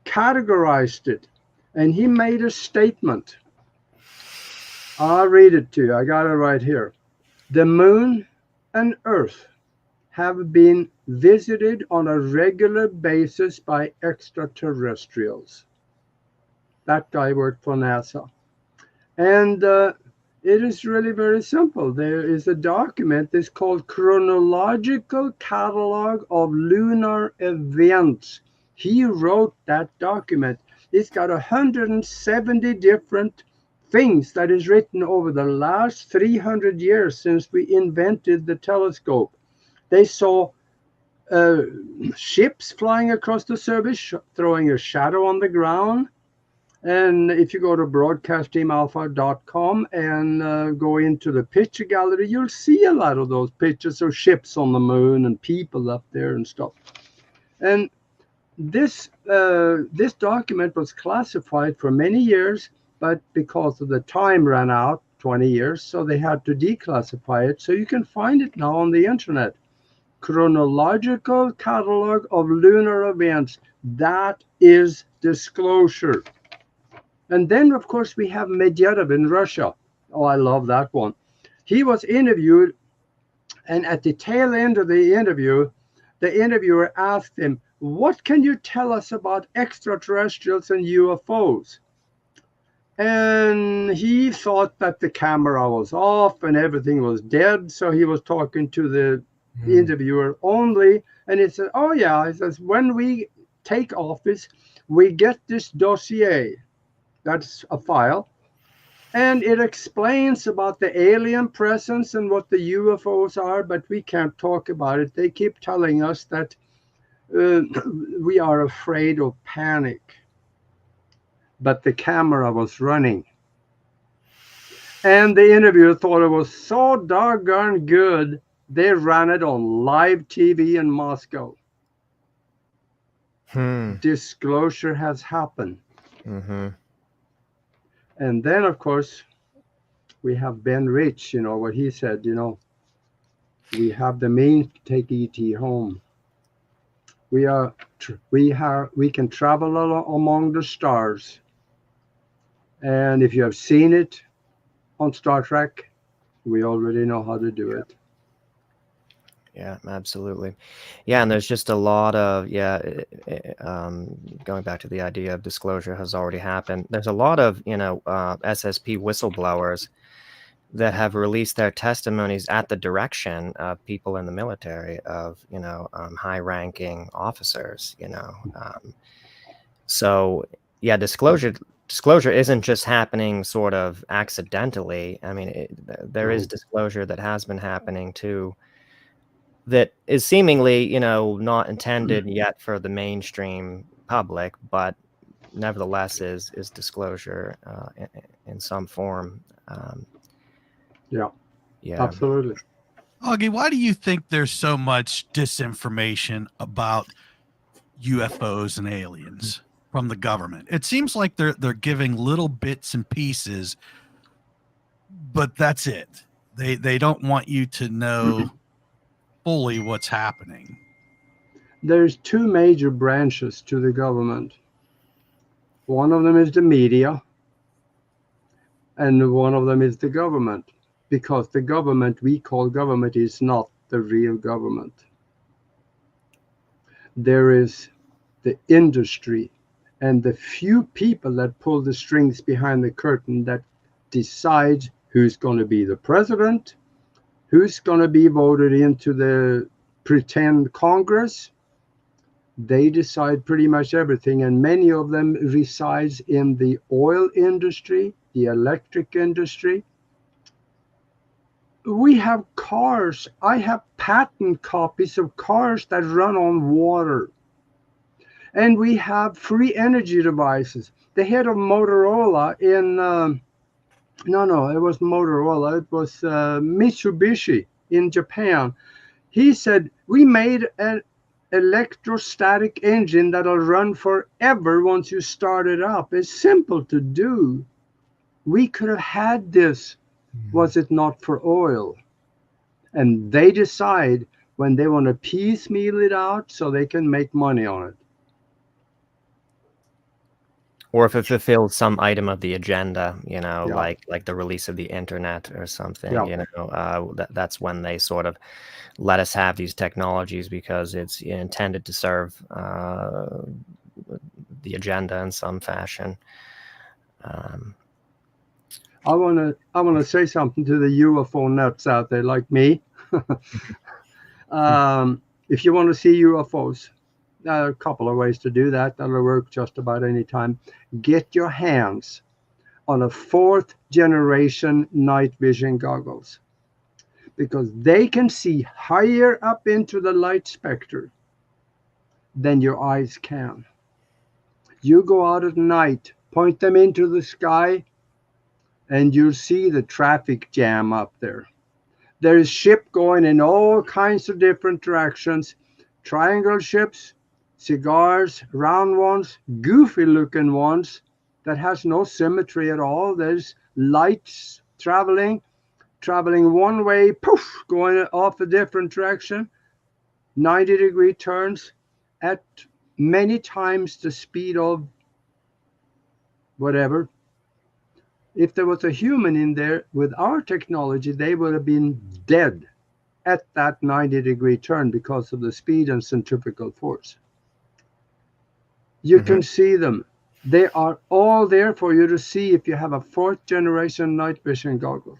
categorized it, and he made a statement. I'll read it to you. I got it right here. The moon and Earth have been visited on a regular basis by extraterrestrials. That guy worked for NASA. And it is really very simple. There is a document that's called Chronological Catalog of Lunar Events. He wrote that document. It's got 170 different things that is written over the last 300 years since we invented the telescope. They saw ships flying across the surface, throwing a shadow on the ground. And if you go to broadcastteamalpha.com and go into the picture gallery, you'll see a lot of those pictures of ships on the moon and people up there and stuff. And this document was classified for many years, but because of the time ran out, 20 years, so they had to declassify it. So you can find it now on the internet. Chronological catalog of lunar events. That is disclosure. And then, of course, we have Medvedev in Russia. Oh, I love that one. He was interviewed, and at the tail end of the interview, the interviewer asked him, "What can you tell us about extraterrestrials and UFOs?" And he thought that the camera was off and everything was dead, so he was talking to the interviewer only. And he said, "Oh yeah," he says, "when we take office, we get this dossier." That's a file. And it explains about the alien presence and what the UFOs are, but we can't talk about it. They keep telling us that we are afraid of panic. But the camera was running. And the interviewer thought it was so doggone good, they ran it on live TV in Moscow. Disclosure has happened. Mm-hmm. And then, of course, we have Ben Rich, what he said, we have the means to take ET home. We can travel among the stars. And if you have seen it on Star Trek, we already know how to do it. Yeah, absolutely. Yeah, and there's just a lot of, going back to the idea of disclosure has already happened. There's a lot of, SSP whistleblowers that have released their testimonies at the direction of people in the military, of, high-ranking officers, So, yeah, disclosure isn't just happening sort of accidentally. I mean, there is disclosure that has been happening too, that is seemingly, not intended yet for the mainstream public, but nevertheless is disclosure in some form. Yeah, Yeah, absolutely. Aage, why do you think there's so much disinformation about UFOs and aliens from the government? It seems like they're giving little bits and pieces, but that's it. They don't want you to know fully what's happening. There's two major branches to the government. One of them is the media, and one of them is the government, because the government we call government is not the real government. There is the industry and the few people that pull the strings behind the curtain that decide who's going to be the president, who's going to be voted into the pretend Congress. They decide pretty much everything, and many of them resides in the oil industry, the electric industry. We have cars. I have patent copies of cars that run on water. And we have free energy devices. The head of Motorola in, it wasn't Motorola, it was Mitsubishi in Japan. He said, we made an electrostatic engine that'll run forever once you start it up. It's simple to do. We could have had this, was it not for oil? And they decide when they want to piecemeal it out so they can make money on it. or if it fulfills some item of the agenda, like the release of the internet or something, that's when they sort of let us have these technologies because it's intended to serve the agenda in some fashion. I want to say something to the UFO nuts out there like me. If you want to see UFOs, a couple of ways to do that. That'll work just about any time. Get your hands on a 4th generation night vision goggles, because they can see higher up into the light spectrum than your eyes can. You go out at night, point them into the sky, and you'll see the traffic jam up there. There is ship going in all kinds of different directions. Triangle ships, cigars, round ones, goofy looking ones that has no symmetry at all. There's lights traveling one way, poof, going off a different direction, 90-degree turns at many times the speed of whatever. If there was a human in there with our technology, they would have been dead at that 90-degree turn because of the speed and centrifugal force. You can see them. They are all there for you to see if you have a 4th generation night vision goggles.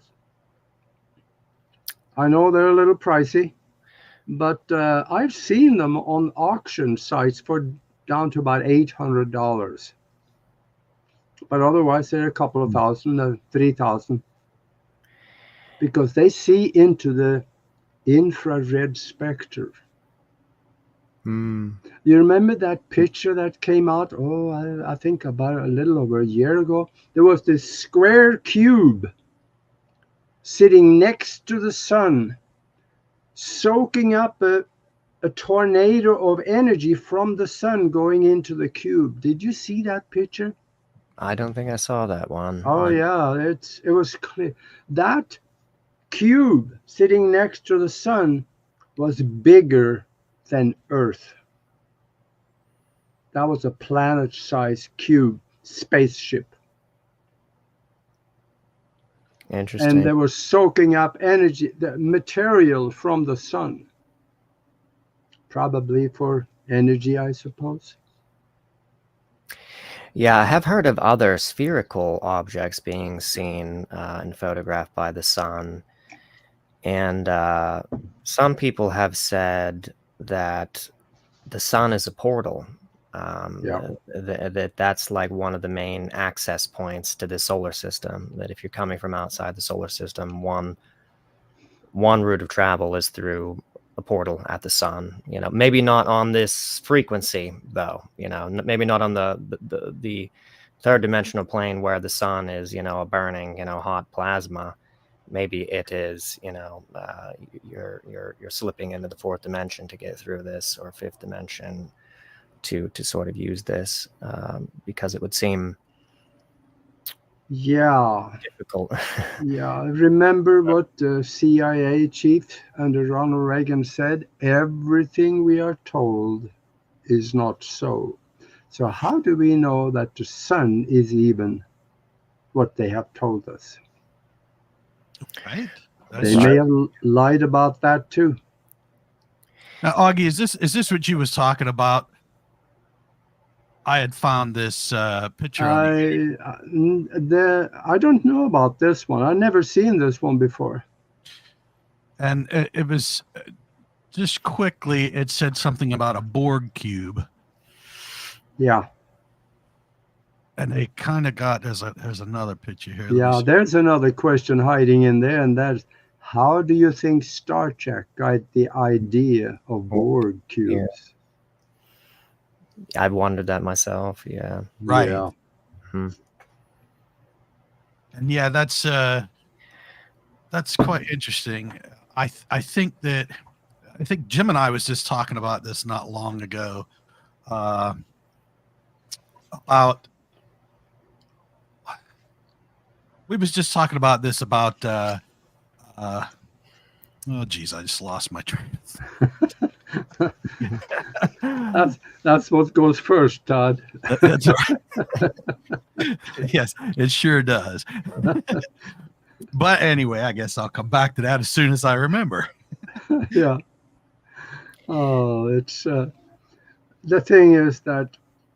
I know they're a little pricey, but I've seen them on auction sites for down to about $800. But otherwise, they're a couple of thousand, $3,000, because they see into the infrared spectrum. You remember that picture that came out? I think about a little over a year ago. There was this square cube sitting next to the sun, soaking up a tornado of energy from the sun going into the cube. Did you see that picture? I don't think I saw that one. Oh yeah, it was clear. That cube sitting next to the sun was bigger than Earth. That was a planet-sized cube spaceship. Interesting. And they were soaking up energy, the material from the sun. Probably for energy, I suppose. Yeah, I have heard of other spherical objects being seen and photographed by the sun. And some people have said that the sun is a portal. That's like one of the main access points to the solar system. That if you're coming from outside the solar system, one route of travel is through a portal at the sun. Maybe not on this frequency, though. Maybe not on the third dimensional plane where the sun is, a burning, hot plasma. Maybe it is, you're slipping into the 4th dimension to get through this, or 5th dimension to sort of use this, because it would seem difficult. Yeah, remember what the CIA chief under Ronald Reagan said? Everything we are told is not so. So how do we know that the sun is even what they have told us? Right. They may have lied about that too. Now, Aage, is this what you was talking about? I had found this picture. I don't know about this one. I've never seen this one before. And it was just quickly. It said something about a Borg cube. Yeah. And they kind of got there's another picture here. Yeah, there's another question hiding in there, and that's, how do you think Star Trek got the idea of Borg cubes? Yeah. I've wondered that myself. Yeah. Right. Yeah. And yeah, that's quite interesting. I think Jim and I was just talking about this not long ago. We was just talking about this about oh geez, I just lost my train. That's what goes first, Todd. That's right. Yes, it sure does. But anyway, I guess I'll come back to that as soon as I remember. Yeah. Oh, it's the thing is that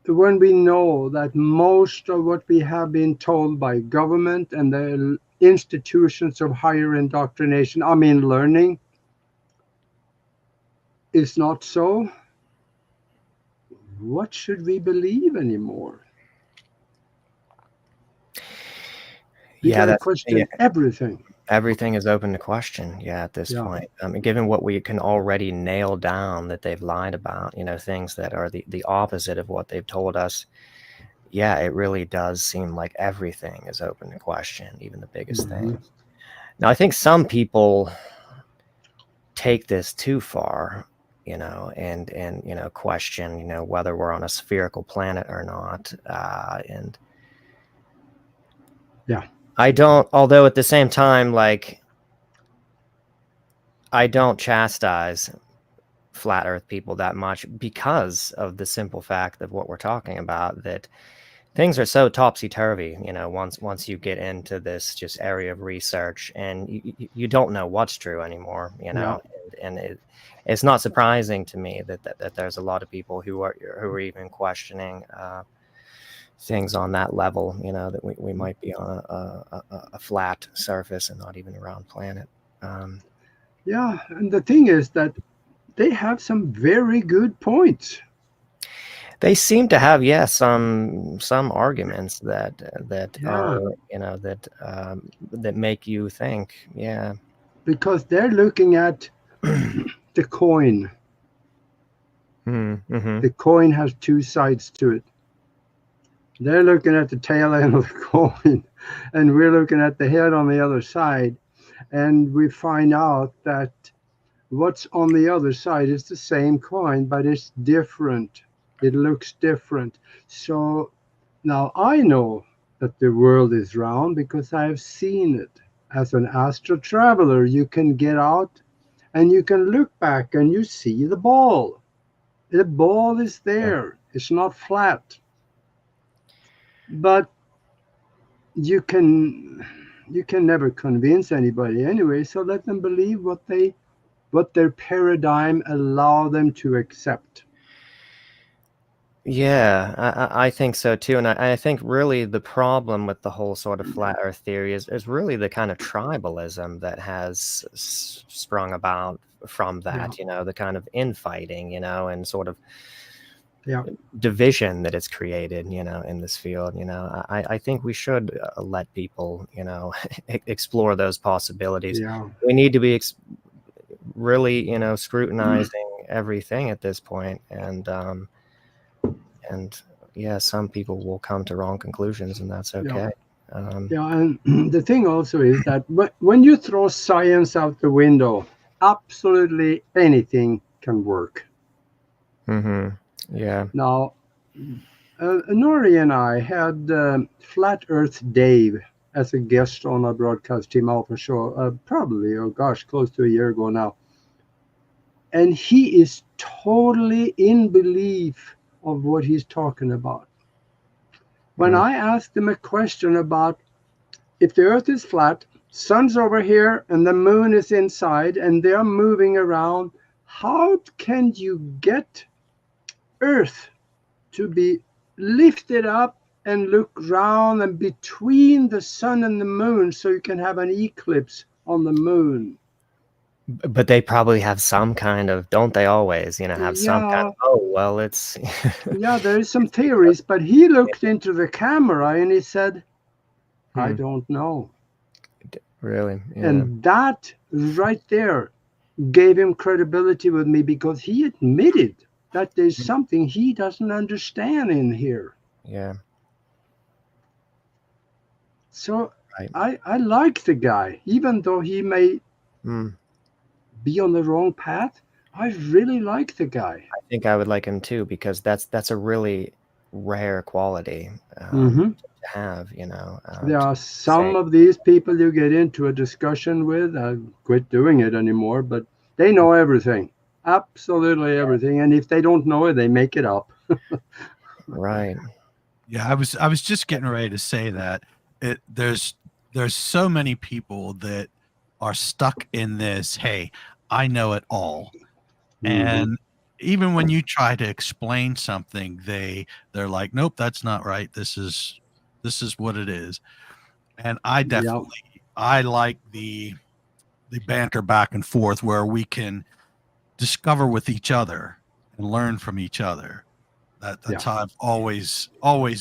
when we know that most of what we have been told by government and the institutions of higher indoctrination, learning, is not so, what should we believe anymore? You Yeah, got to question everything. everything is open to question. Yeah, at this point, I mean, given what we can already nail down that they've lied about, things that are the opposite of what they've told us. Yeah, it really does seem like everything is open to question, even the biggest things. Now, I think some people take this too far, and question, whether we're on a spherical planet or not. And I don't, although at the same time, like, I don't chastise flat earth people that much because of the simple fact of what we're talking about, that things are so topsy-turvy, once you get into this just area of research, and you don't know what's true anymore, and it's not surprising to me that there's a lot of people who are even questioning things on that level, that we might be on a flat surface and not even a round planet. Yeah, and the thing is that they have some very good points. They seem to have, some arguments that are, that make you think, because they're looking at the coin. Mm-hmm. The coin has two sides to it. They're looking at the tail end of the coin, and we're looking at the head on the other side, and we find out that what's on the other side is the same coin, but it's different. It looks different. So now I know that the world is round because I've seen it. As an astral traveler, you can get out and you can look back and you see the ball. The ball is there. It's not flat. But you can never convince anybody anyway, so let them believe what their paradigm allow them to accept. Yeah, I think so too. And I think really the problem with the whole sort of flat earth theory is really the kind of tribalism that has sprung about from that, the kind of infighting, and sort of division that it's created, in this field. I think we should let people, explore those possibilities. We need to be really, scrutinizing everything at this point. And some people will come to wrong conclusions, and that's okay. And the thing also is that when you throw science out the window, absolutely anything can work. Now, Nori and I had Flat Earth Dave as a guest on our broadcast team Alpha show, probably, close to a year ago now. And he is totally in belief of what he's talking about. When I asked him a question about if the earth is flat, sun's over here and the moon is inside and they're moving around, how can you get earth to be lifted up and look round and between the sun and the moon so you can have an eclipse on the moon? But they probably have some kind of, don't they always, have some kind of, it's... there is some theories, but he looked into the camera and he said, I don't know. Really? Yeah. And that right there gave him credibility with me because he admitted that there's something he doesn't understand in here. Yeah. So I like the guy, even though he may be on the wrong path. I really like the guy. I think I would like him too, because that's a really rare quality to have, there are some of these people you get into a discussion with. I quit doing it anymore, but they know everything, absolutely everything, and if they don't know it, they make it up. Right. Yeah, I was just getting ready to say that there's so many people that are stuck in this, hey, I know it all. And even when you try to explain something, they're like, nope, that's not right. This is what it is. And I definitely I like the banter back and forth where we can discover with each other and learn from each other. That's how I've always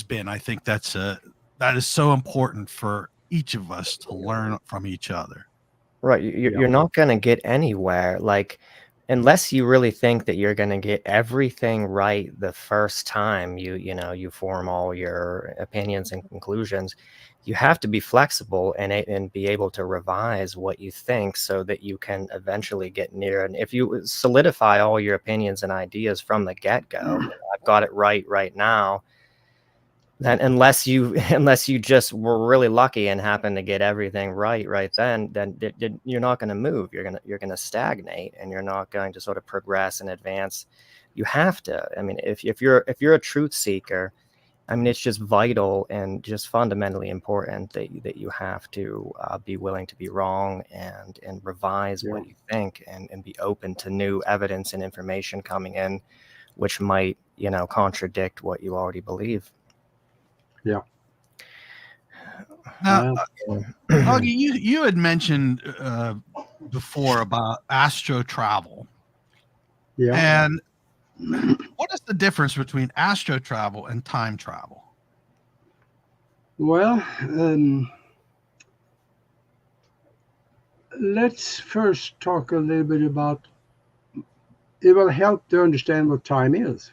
been. I think that is so important for each of us to learn from each other. Right. You're not going to get anywhere. Like, unless you really think that you're going to get everything right the first time you form all your opinions and conclusions, you have to be flexible and be able to revise what you think so that you can eventually get near. And if you solidify all your opinions and ideas from the get-go, I've got it right now. Then unless you just were really lucky and happened to get everything right then you're not going to move. You're gonna stagnate, and you're not going to sort of progress and advance. You have to. I mean, if you're a truth seeker, I mean, it's just vital and just fundamentally important that you have to be willing to be wrong and revise what you think and be open to new evidence and information coming in, which might contradict what you already believe. Yeah. Now, Aage, you had mentioned before about astro travel. Yeah. And what is the difference between astro travel and time travel? Well, let's first talk a little bit about. It will help to understand what time is.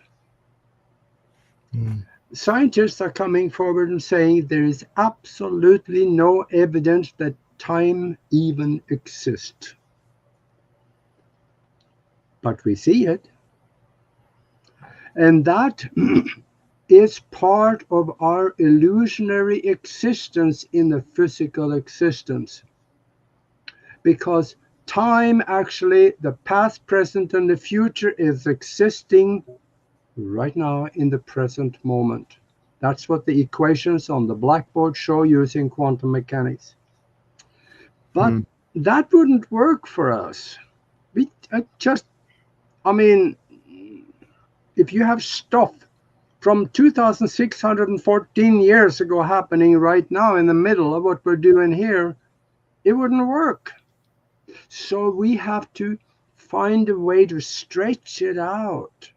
Scientists are coming forward and saying there is absolutely no evidence that time even exists. But we see it. And that is part of our illusionary existence in the physical existence. Because time, actually, the past, present, and the future is existing right now in the present moment. That's what the equations on the blackboard show using quantum mechanics. But that wouldn't work for us. If you have stuff from 2,614 years ago happening right now in the middle of what we're doing here, it wouldn't work. So we have to find a way to stretch it out.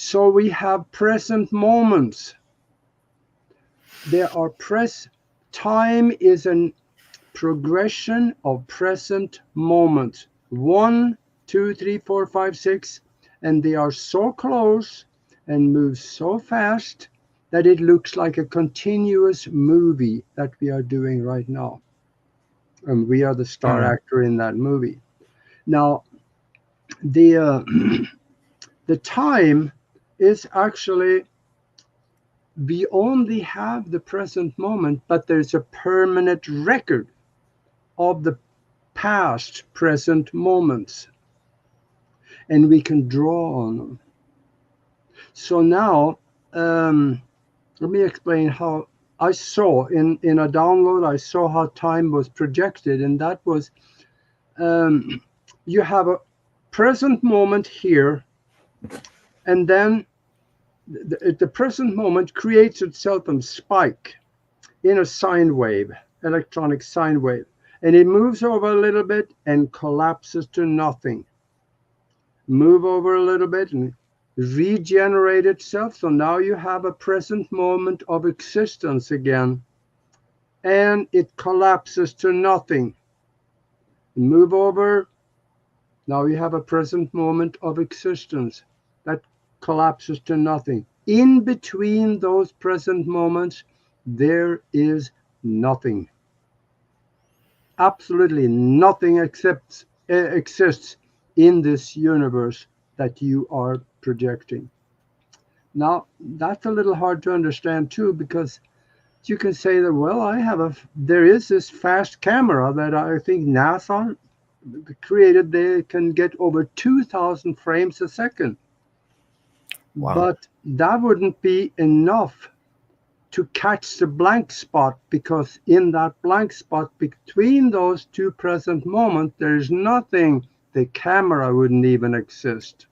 So we have present moments. Time is a progression of present moments. 1, 2, 3, 4, 5, 6, and they are so close and move so fast that it looks like a continuous movie that we are doing right now. And we are the star actor in that movie. Now, the time is actually, we only have the present moment, but there's a permanent record of the past present moments, and we can draw on them. So now, let me explain how I saw in a download, I saw how time was projected, and that was, you have a present moment here, and then the present moment creates itself a spike in a sine wave, electronic sine wave, and it moves over a little bit and collapses to nothing. Move over a little bit and regenerate itself. So now you have a present moment of existence again, and it collapses to nothing. Move over. Now you have a present moment of existence that collapses to nothing. In between those present moments, there is nothing. Absolutely nothing exists in this universe that you are projecting. Now, that's a little hard to understand too, because you can say that, well, there is this fast camera that I think NASA created. They can get over 2,000 frames a second. Wow. But that wouldn't be enough to catch the blank spot, because in that blank spot between those two present moments, there is nothing. The camera wouldn't even exist.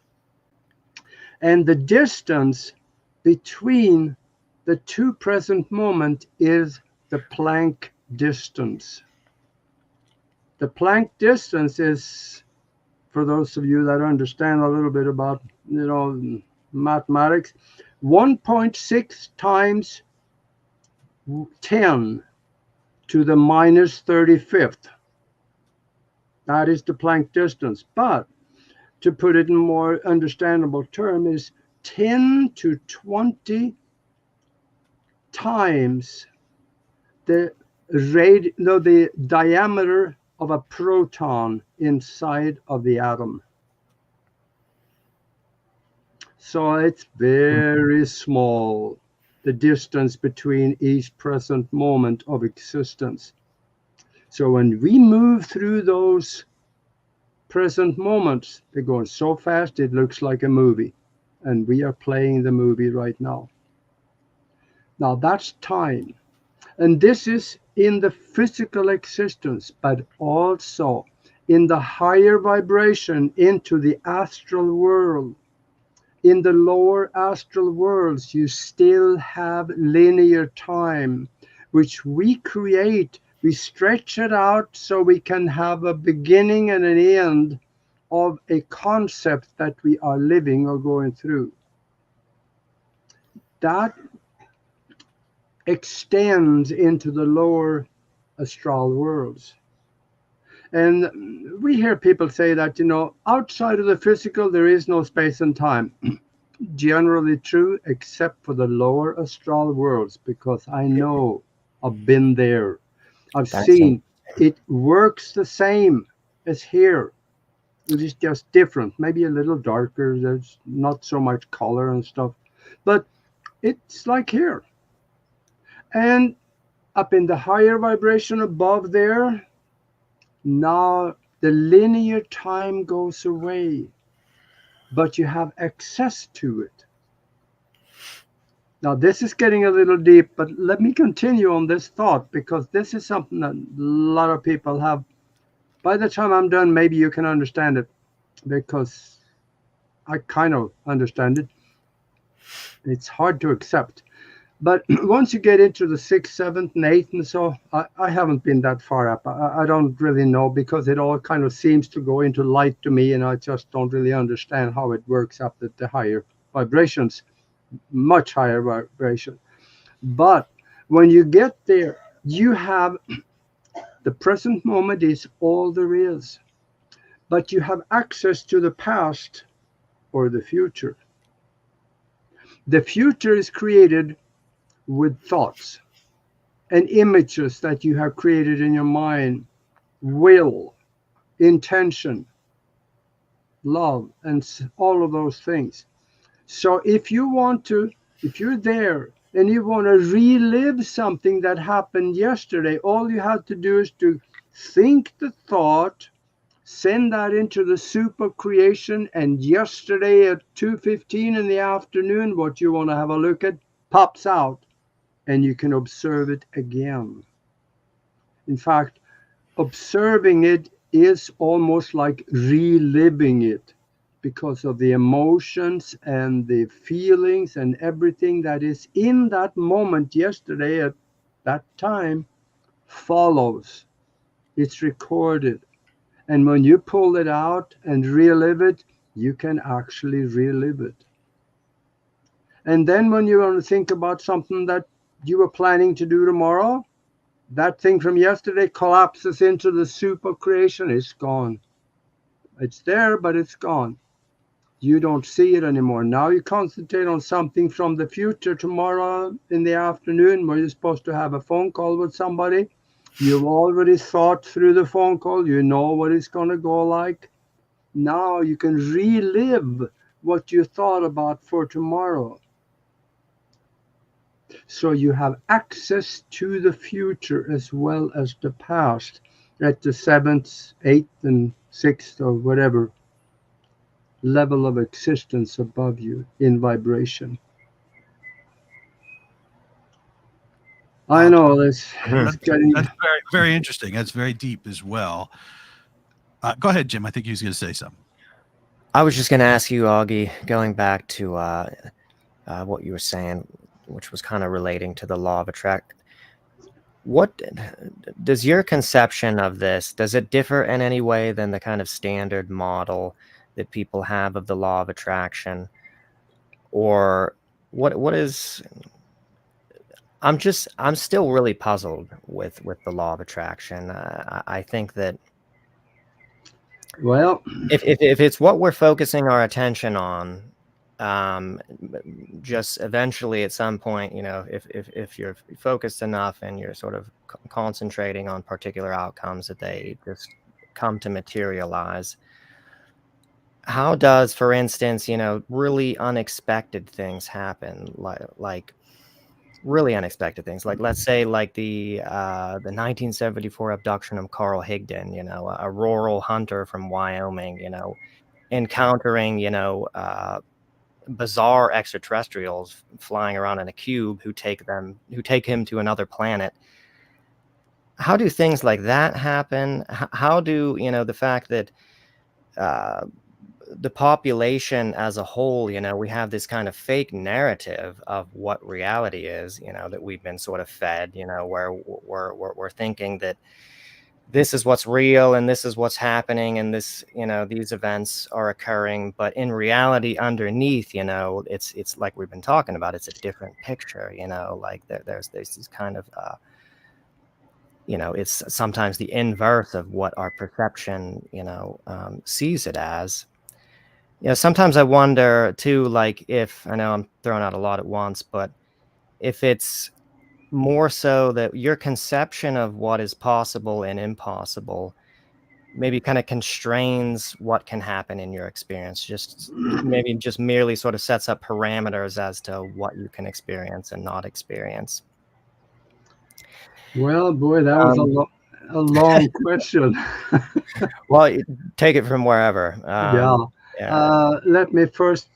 And the distance between the two present moments is the Planck distance. The Planck distance is, for those of you that understand a little bit about mathematics, 1.6 times 10 to the minus 35th. That is the Planck distance. But to put it in more understandable term is 10 to 20 times the diameter of a proton inside of the atom. So it's very small, the distance between each present moment of existence. So when we move through those present moments, they're going so fast it looks like a movie. And we are playing the movie right now. Now that's time. And this is in the physical existence, but also in the higher vibration into the astral world. In the lower astral worlds, you still have linear time, which we create. We stretch it out so we can have a beginning and an end of a concept that we are living or going through. That extends into the lower astral worlds. And we hear people say that, outside of the physical, there is no space and time. Generally true, except for the lower astral worlds, because I know I've been there. I've seen it works the same as here. It is just different, maybe a little darker. There's not so much color and stuff, but it's like here. And up in the higher vibration above there, now the linear time goes away, but you have access to it. Now this is getting a little deep, but let me continue on this thought, because this is something that a lot of people have. By the time I'm done, maybe you can understand it, because I kind of understand it. It's hard to accept. But once you get into the 6th, 7th, and 8th, and so I haven't been that far up. I don't really know, because it all kind of seems to go into light to me, and I just don't really understand how it works up at the higher vibrations, much higher vibration. But when you get there, you have the present moment is all there is, but you have access to the past or the future. The future is created with thoughts and images that you have created in your mind, will, intention, love, and all of those things. So if you're there and you want to relive something that happened yesterday, all you have to do is to think the thought, send that into the soup of creation, and yesterday at 2:15 in the afternoon, what you want to have a look at pops out. And you can observe it again. In fact, observing it is almost like reliving it, because of the emotions and the feelings and everything that is in that moment yesterday at that time follows. It's recorded. And when you pull it out and relive it, you can actually relive it. And then when you want to think about something that you were planning to do tomorrow, that thing from yesterday collapses into the soup of creation. It's gone. It's there, but it's gone. You don't see it anymore. Now you concentrate on something from the future tomorrow in the afternoon, where you're supposed to have a phone call with somebody. You've already thought through the phone call. You know what it's going to go like. Now you can relive what you thought about for tomorrow. So you have access to the future as well as the past at the 7th, 8th, and 6th, or whatever level of existence above you in vibration. I know that's getting... That's very, very interesting. That's very deep as well. Go ahead, Jim. I think he was going to say something. I was just going to ask you, Aage, going back to what you were saying, which was kind of relating to the law of attraction. What does your conception of this, does it differ in any way than the kind of standard model that people have of the law of attraction? Or what is, I'm still really puzzled with the law of attraction. I think that Well, if it's what we're focusing our attention on, just eventually at some point, if you're focused enough and you're sort of concentrating on particular outcomes, that they just come to materialize. How does, for instance, really unexpected things happen, like really unexpected things, like let's say like the 1974 abduction of Carl Higdon, a rural hunter from Wyoming, encountering bizarre extraterrestrials flying around in a cube who take him to another planet. How do things like that happen? How do the fact that uh, the population as a whole, we have this kind of fake narrative of what reality is, that we've been sort of fed, where we're thinking that this is what's real and this is what's happening and this, these events are occurring. But in reality, underneath, it's like we've been talking about, it's a different picture, like there's this kind of, it's sometimes the inverse of what our perception, sees it as. Sometimes I wonder too, like, if I know I'm throwing out a lot at once, but if it's more so that your conception of what is possible and impossible maybe kind of constrains what can happen in your experience, just maybe just merely sort of sets up parameters as to what you can experience and not experience. well, boy, that was a long question. Well, take it from wherever. Yeah. Let me first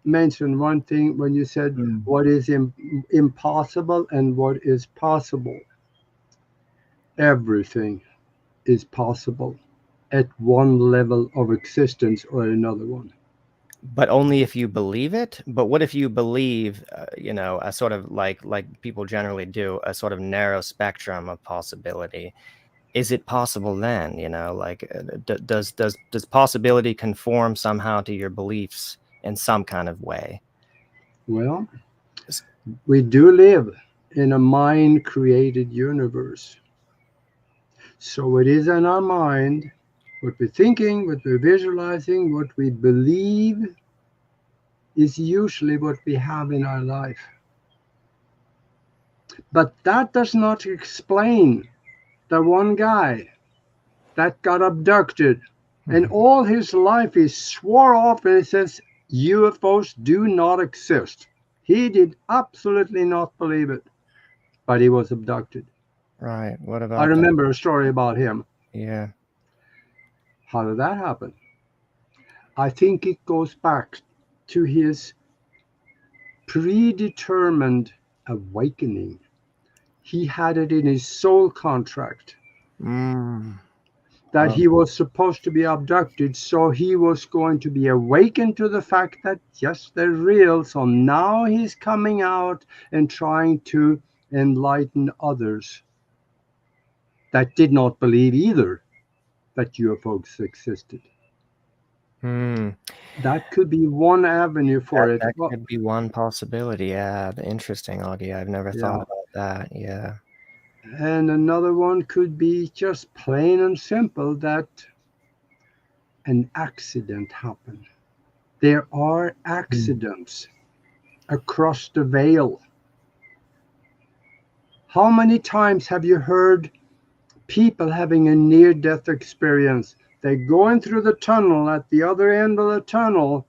mention one thing when you said what is impossible and what is possible. Everything is possible at one level of existence or another one. But only if you believe it. But what if you believe, a sort of like people generally do, a sort of narrow spectrum of possibility? Is it possible then? Like does possibility conform somehow to your beliefs in some kind of way? Well, we do live in a mind-created universe. So it is in our mind, what we're thinking, what we're visualizing, what we believe is usually what we have in our life. But that does not explain the one guy that got abducted and all his life he swore off and he says UFOs do not exist. He did absolutely not believe it, but he was abducted. Right. What about I remember a story about him. Yeah. How did that happen? I think it goes back to his predetermined awakening. He had it in his soul contract that he was supposed to be abducted, so he was going to be awakened to the fact that yes, they're real. So now he's coming out and trying to enlighten others that did not believe either that UFOs existed. That could be one avenue for it. That could be one possibility. Yeah, interesting, Augie. I've never thought about that. Yeah. And another one could be just plain and simple that an accident happened. There are accidents across the veil. How many times have you heard people having a near-death experience? They're going through the tunnel. At the other end of the tunnel,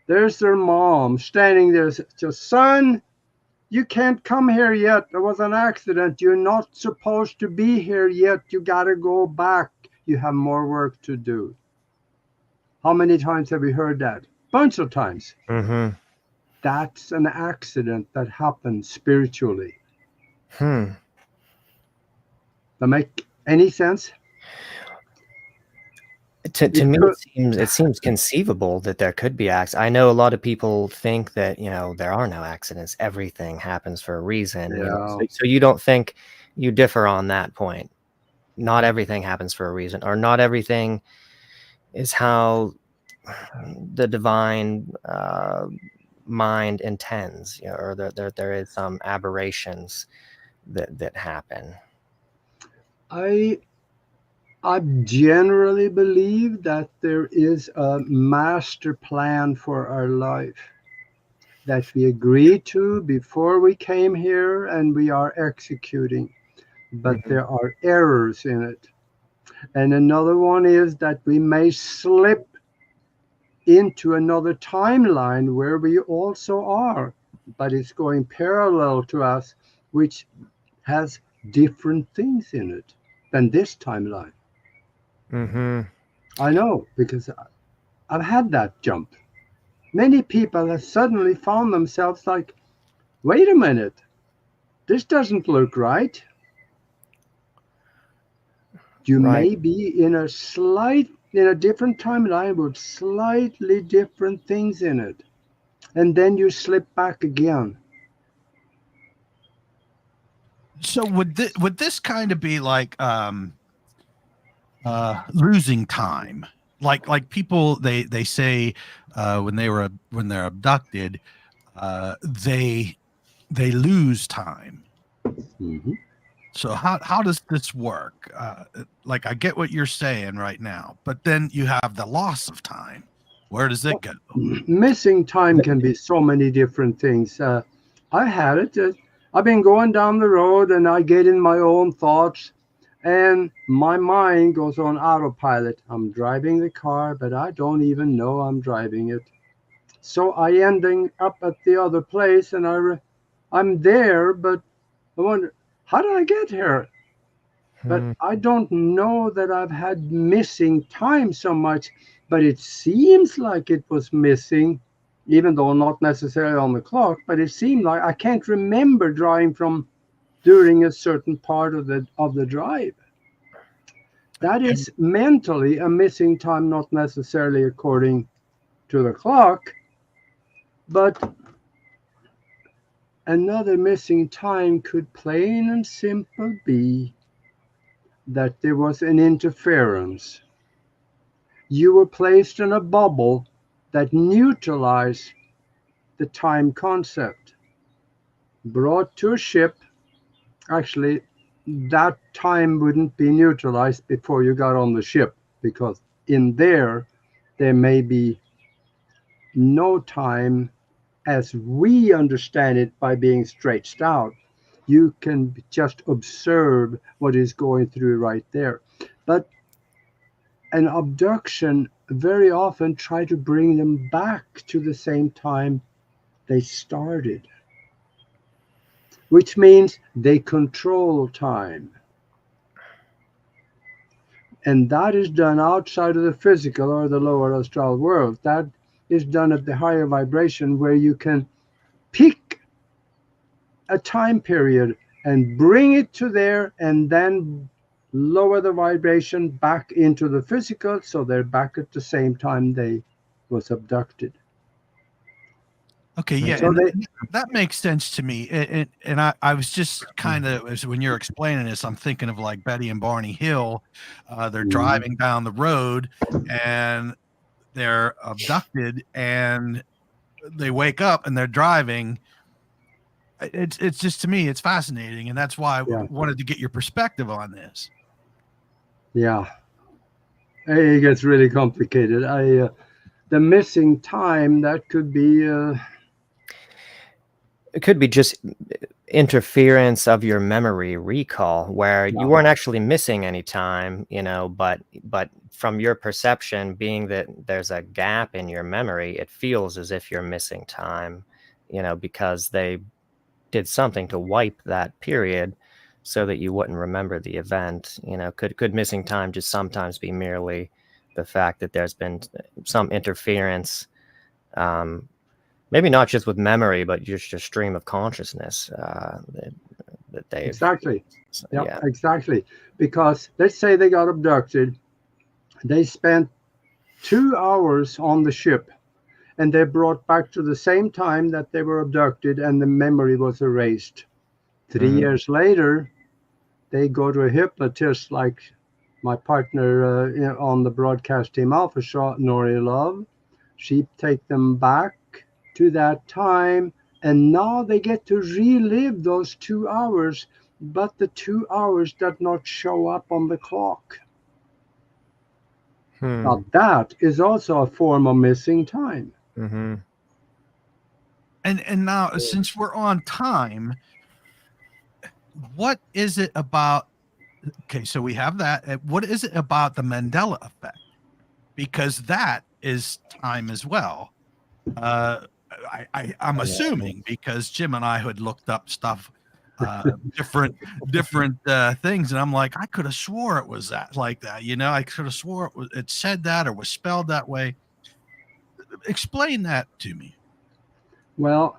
there's their mom standing there. Just, son, you can't come here yet. There was an accident. You're not supposed to be here yet. You got to go back. You have more work to do. How many times have we heard that? Bunch of times. That's an accident that happened spiritually. That make any sense? To me, it seems conceivable that there could be accidents. I know a lot of people think that, there are no accidents. Everything happens for a reason. So you don't think, you differ on that point. Not everything happens for a reason, or not everything is how the divine mind intends, or there is some aberrations that happen. I generally believe that there is a master plan for our life that we agreed to before we came here and we are executing, but there are errors in it. And another one is that we may slip into another timeline where we also are, but it's going parallel to us, which has different things in it than this timeline. I know, because I've had that jump. Many people have suddenly found themselves like, wait a minute, this doesn't look right. You may be in a different timeline with slightly different things in it. And then you slip back again. So would this kind of be like losing time? Like people they say when they're abducted, they lose time. Mm-hmm. So how does this work? Like I get what you're saying right now, but then you have the loss of time. Where does it go? Missing time can be so many different things. I had it. I've been going down the road and I get in my own thoughts and my mind goes on autopilot. I'm driving the car, but I don't even know I'm driving it. So I ending up at the other place and I'm there, but I wonder, how did I get here? But I don't know that I've had missing time so much, but it seems like it was missing, even though not necessarily on the clock, but it seemed like I can't remember driving from during a certain part of the drive. That is mentally a missing time, not necessarily according to the clock, but another missing time could plain and simple be that there was an interference. You were placed in a bubble that neutralized the time concept. Brought to a ship, actually, that time wouldn't be neutralized before you got on the ship, because in there may be no time as we understand it by being stretched out. You can just observe what is going through right there. But an abduction very often try to bring them back to the same time they started, which means they control time. And that is done outside of the physical or the lower astral world. That is done at the higher vibration where you can pick a time period and bring it to there and then lower the vibration back into the physical, so they're back at the same time they was abducted. Okay, yeah, so and that makes sense to me. And I was just kind of, when you're explaining this, I'm thinking of like Betty and Barney Hill. They're driving down the road and they're abducted and they wake up and they're driving. It's just, to me, it's fascinating, and that's why I wanted to get your perspective on this. Yeah, it gets really complicated. The missing time, that could be it could be just interference of your memory recall, where you weren't actually missing any time, but from your perception, being that there's a gap in your memory, it feels as if you're missing time, because they did something to wipe that period so that you wouldn't remember the event. Could missing time just sometimes be merely the fact that there's been some interference, maybe not just with memory, but just your stream of consciousness that they exactly. Exactly. Because let's say they got abducted, they spent 2 hours on the ship, and they're brought back to the same time that they were abducted, and the memory was erased. 3 years later, they go to a hypnotist like my partner on the broadcast team Alpha Shot, Nori Love. She take them back to that time, and now they get to relive those 2 hours, but the 2 hours did not show up on the clock. Now that is also a form of missing time. Mm-hmm. And now, since we're on time, what is it about? Okay, so we have that. What is it about the Mandela effect? Because that is time as well. I'm assuming, because Jim and I had looked up stuff, different things, and I'm like, I could have swore it was that, like that. I could have swore it said that or was spelled that way. Explain that to me. Well,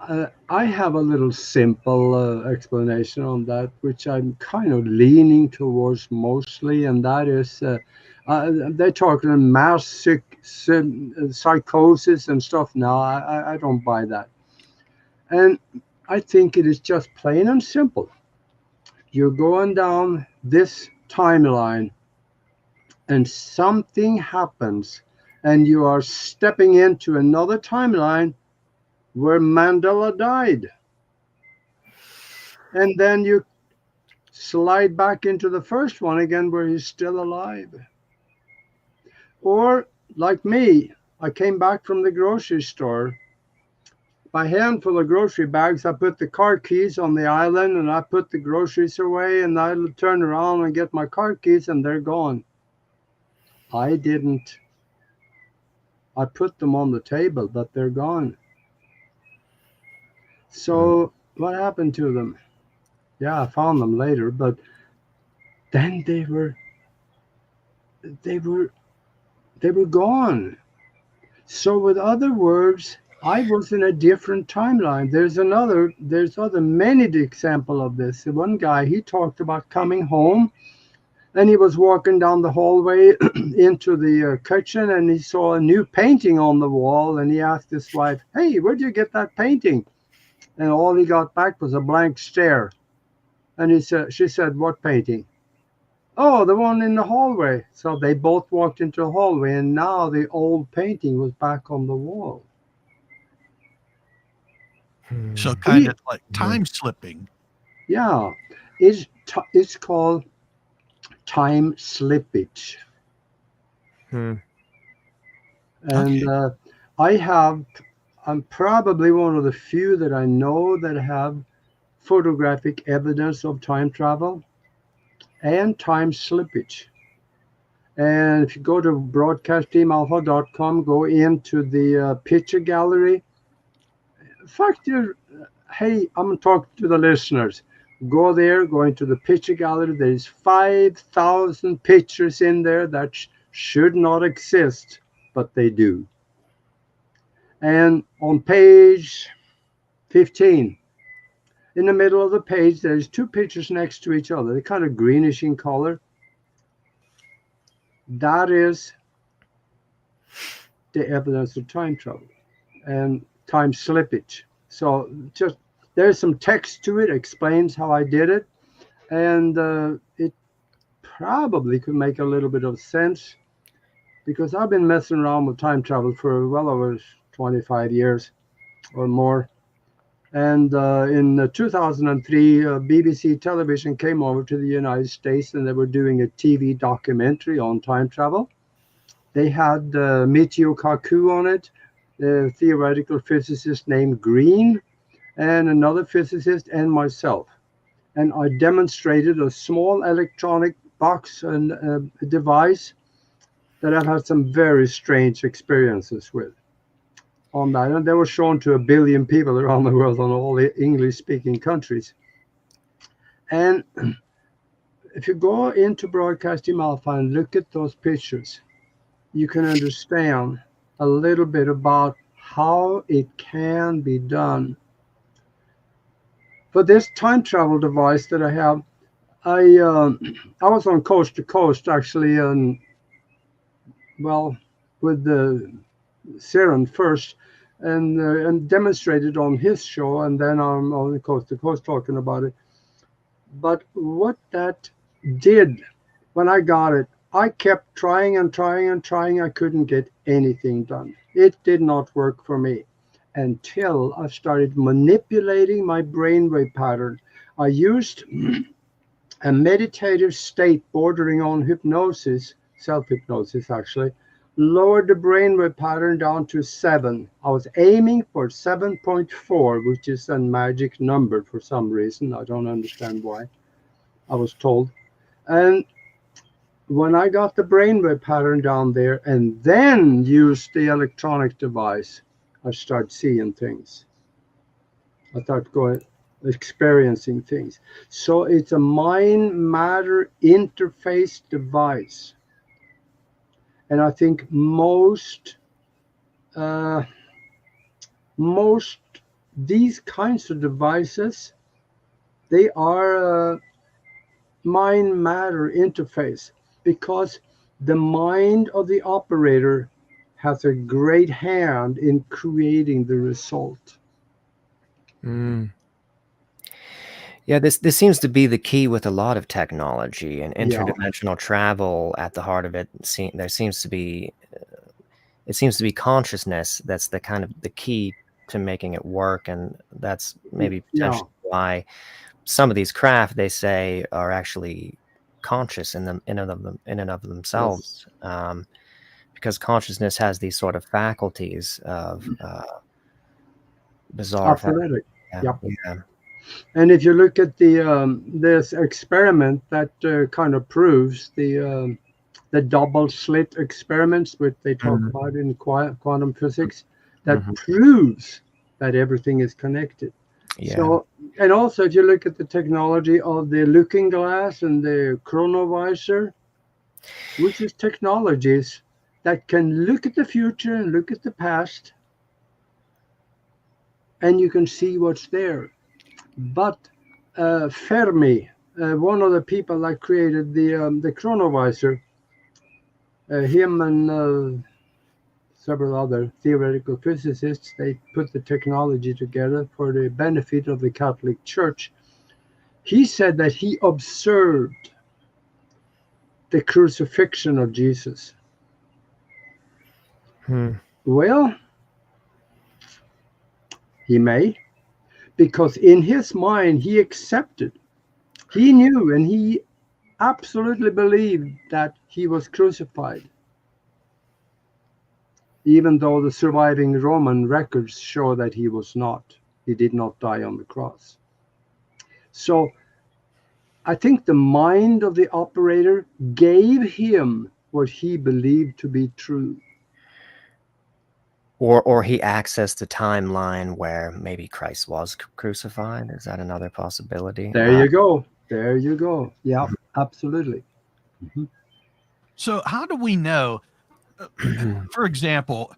I have a little simple explanation on that, which I'm kind of leaning towards mostly, and that is they're talking mass psychosis and stuff. No, I don't buy that. And I think it is just plain and simple. You're going down this timeline, and something happens, and you are stepping into another timeline where Mandela died. And then you slide back into the first one again where he's still alive. Or, like me, I came back from the grocery store. My handful of grocery bags, I put the car keys on the island, and I put the groceries away, and I turn around and get my car keys, and they're gone. I didn't. I put them on the table, but they're gone. So what happened to them? Yeah, I found them later, but then they were gone. So with other words, I was in a different timeline. There's other many example of this. One guy, he talked about coming home, and he was walking down the hallway into the kitchen, and he saw a new painting on the wall, and he asked his wife, "Hey, where'd you get that painting?" And all he got back was a blank stare. And she said, "What painting?" "Oh, the one in the hallway." So they both walked into the hallway, and now the old painting was back on the wall. So kind of like time slipping. Yeah, it's called time slippage. And I'm probably one of the few that I know that have photographic evidence of time travel and time slippage. And if you go to broadcastteamalpha.com, go into the picture gallery. In fact, hey, I'm talking to the listeners. Go there, go into the picture gallery. There's 5,000 pictures in there that should not exist, but they do. And on page 15, in the middle of the page, there's two pictures next to each other. They're kind of greenish in color. That is the evidence of time travel and time slippage. So just there's some text to it, explains how I did it, and it probably could make a little bit of sense, because I've been messing around with time travel for well over 25 years or more. And in 2003, BBC television came over to the United States, and they were doing a TV documentary on time travel. They had Michio Kaku on it, a theoretical physicist named Green, and another physicist, and myself. And I demonstrated a small electronic box and device that I've had some very strange experiences with on that. And they were shown to 1 billion people around the world on all the English-speaking countries. And if you go into Broadcast Team Alpha and look at those pictures, you can understand a little bit about how it can be done. For this time travel device that I have, I was on Coast to Coast actually, and with the Siren first, and demonstrated on his show, and then I'm on Coast to Coast talking about it. But what that did when I got it, I kept trying and trying and trying. I couldn't get anything done. It did not work for me. until I started manipulating my brainwave pattern. I used a meditative state bordering on hypnosis, self-hypnosis actually, lowered the brainwave pattern down to 7. I was aiming for 7.4, which is a magic number for some reason. I don't understand why. I was told. And when I got the brainwave pattern down there and then used the electronic device, I started seeing things. I started experiencing things. So it's a mind-matter interface device. And I think most these kinds of devices, they are a mind-matter interface, because the mind of the operator has a great hand in creating the result. Yeah, this seems to be the key with a lot of technology and Yeah. interdimensional travel. At the heart of it, there seems to be it seems to be consciousness that's the kind of the key to making it work, and that's maybe potentially why some of these craft, they say, are actually conscious in and of themselves, because consciousness has these sort of faculties of bizarre. Absolutely. Yeah. And if you look at the this experiment that kind of proves the double slit experiments, which they talk about in quantum physics, that proves that everything is connected. Yeah. So, and also if you look at the technology of the looking glass and the chronovisor, which is technologies that can look at the future and look at the past, and you can see what's there. But Fermi, one of the people that created the chronovisor, him and several other theoretical physicists, they put the technology together for the benefit of the Catholic Church. He said that he observed the crucifixion of Jesus. Well, he may, because in his mind he accepted, he knew, and he absolutely believed that he was crucified, even though the surviving Roman records show that he was not. He did not die on the cross. So I think the mind of the operator gave him what he believed to be true. Or he accessed the timeline where maybe Christ was crucified. Is that another possibility? There you go. There you go. Yeah, absolutely. So how do we know, for example,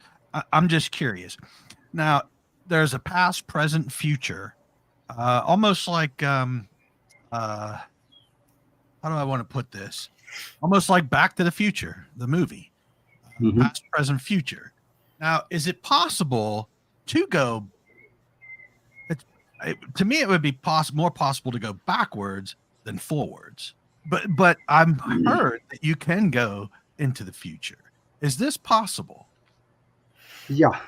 I'm just curious. Now, there's a past, present, future, almost like, how do I want to put this? Almost like Back to the Future, the movie, past, present, future. Now, is it possible to go? To me, it would be more possible to go backwards than forwards. But I've heard that you can go into the future. Is this possible? Yeah.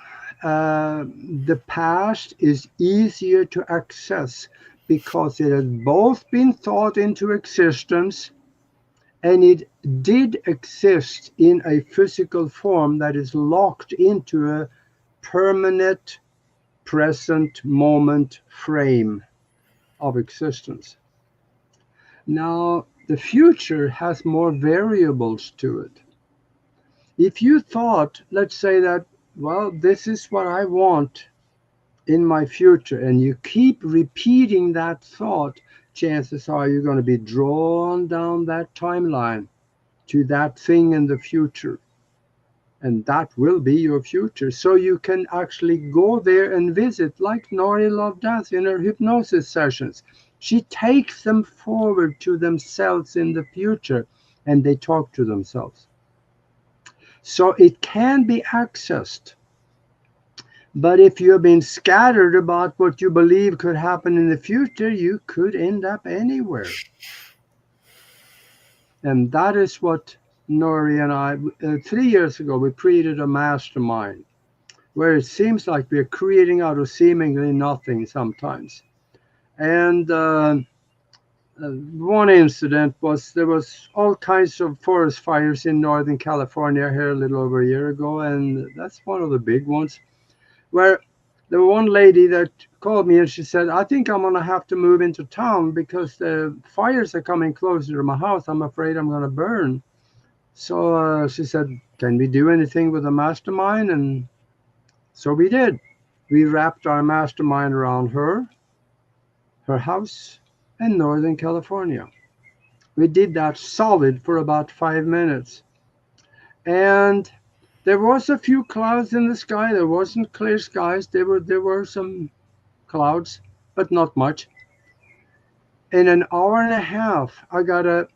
The past is easier to access because it has both been thought into existence, and it did exist in a physical form that is locked into a permanent present moment frame of existence. Now, the future has more variables to it. If you thought, let's say that, well, this is what I want in my future, and you keep repeating that thought, chances are you're going to be drawn down that timeline to that thing in the future. And that will be your future. So you can actually go there and visit, like Nori Love Death in her hypnosis sessions. She takes them forward to themselves in the future, and they talk to themselves. So it can be accessed. But if you've been scattered about what you believe could happen in the future, you could end up anywhere. And that is what Nori and I, 3 years ago, we created a mastermind where it seems like we're creating out of seemingly nothing sometimes. And one incident was there was all kinds of forest fires in Northern California here a little over a year ago, and that's one of the big ones, where there was one lady that called me and she said, I think I'm going to have to move into town because the fires are coming closer to my house. I'm afraid I'm going to burn. So she said, can we do anything with the mastermind? And so we did. We wrapped our mastermind around her house in Northern California. We did that solid for about 5 minutes. And there was a few clouds in the sky. There wasn't clear skies. There were some clouds, but not much. In an hour and a half, I got a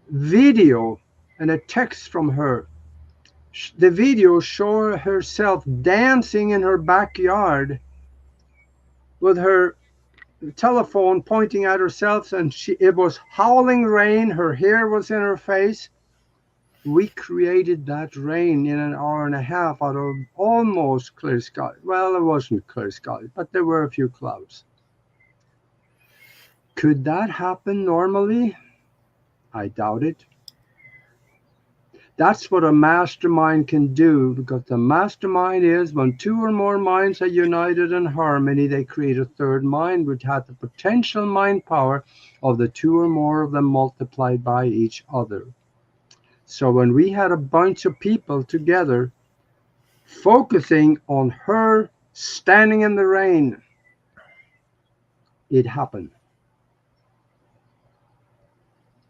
video and a text from her. The video showed herself dancing in her backyard with her telephone pointing at herself, and it was howling rain. Her hair was in her face. We created that rain in an hour and a half out of almost clear sky. Well, it wasn't clear sky, but there were a few clouds. Could that happen normally? I doubt it. That's what a mastermind can do, because the mastermind is when two or more minds are united in harmony, they create a third mind, which has the potential mind power of the two or more of them multiplied by each other. So when we had a bunch of people together focusing on her standing in the rain, it happened.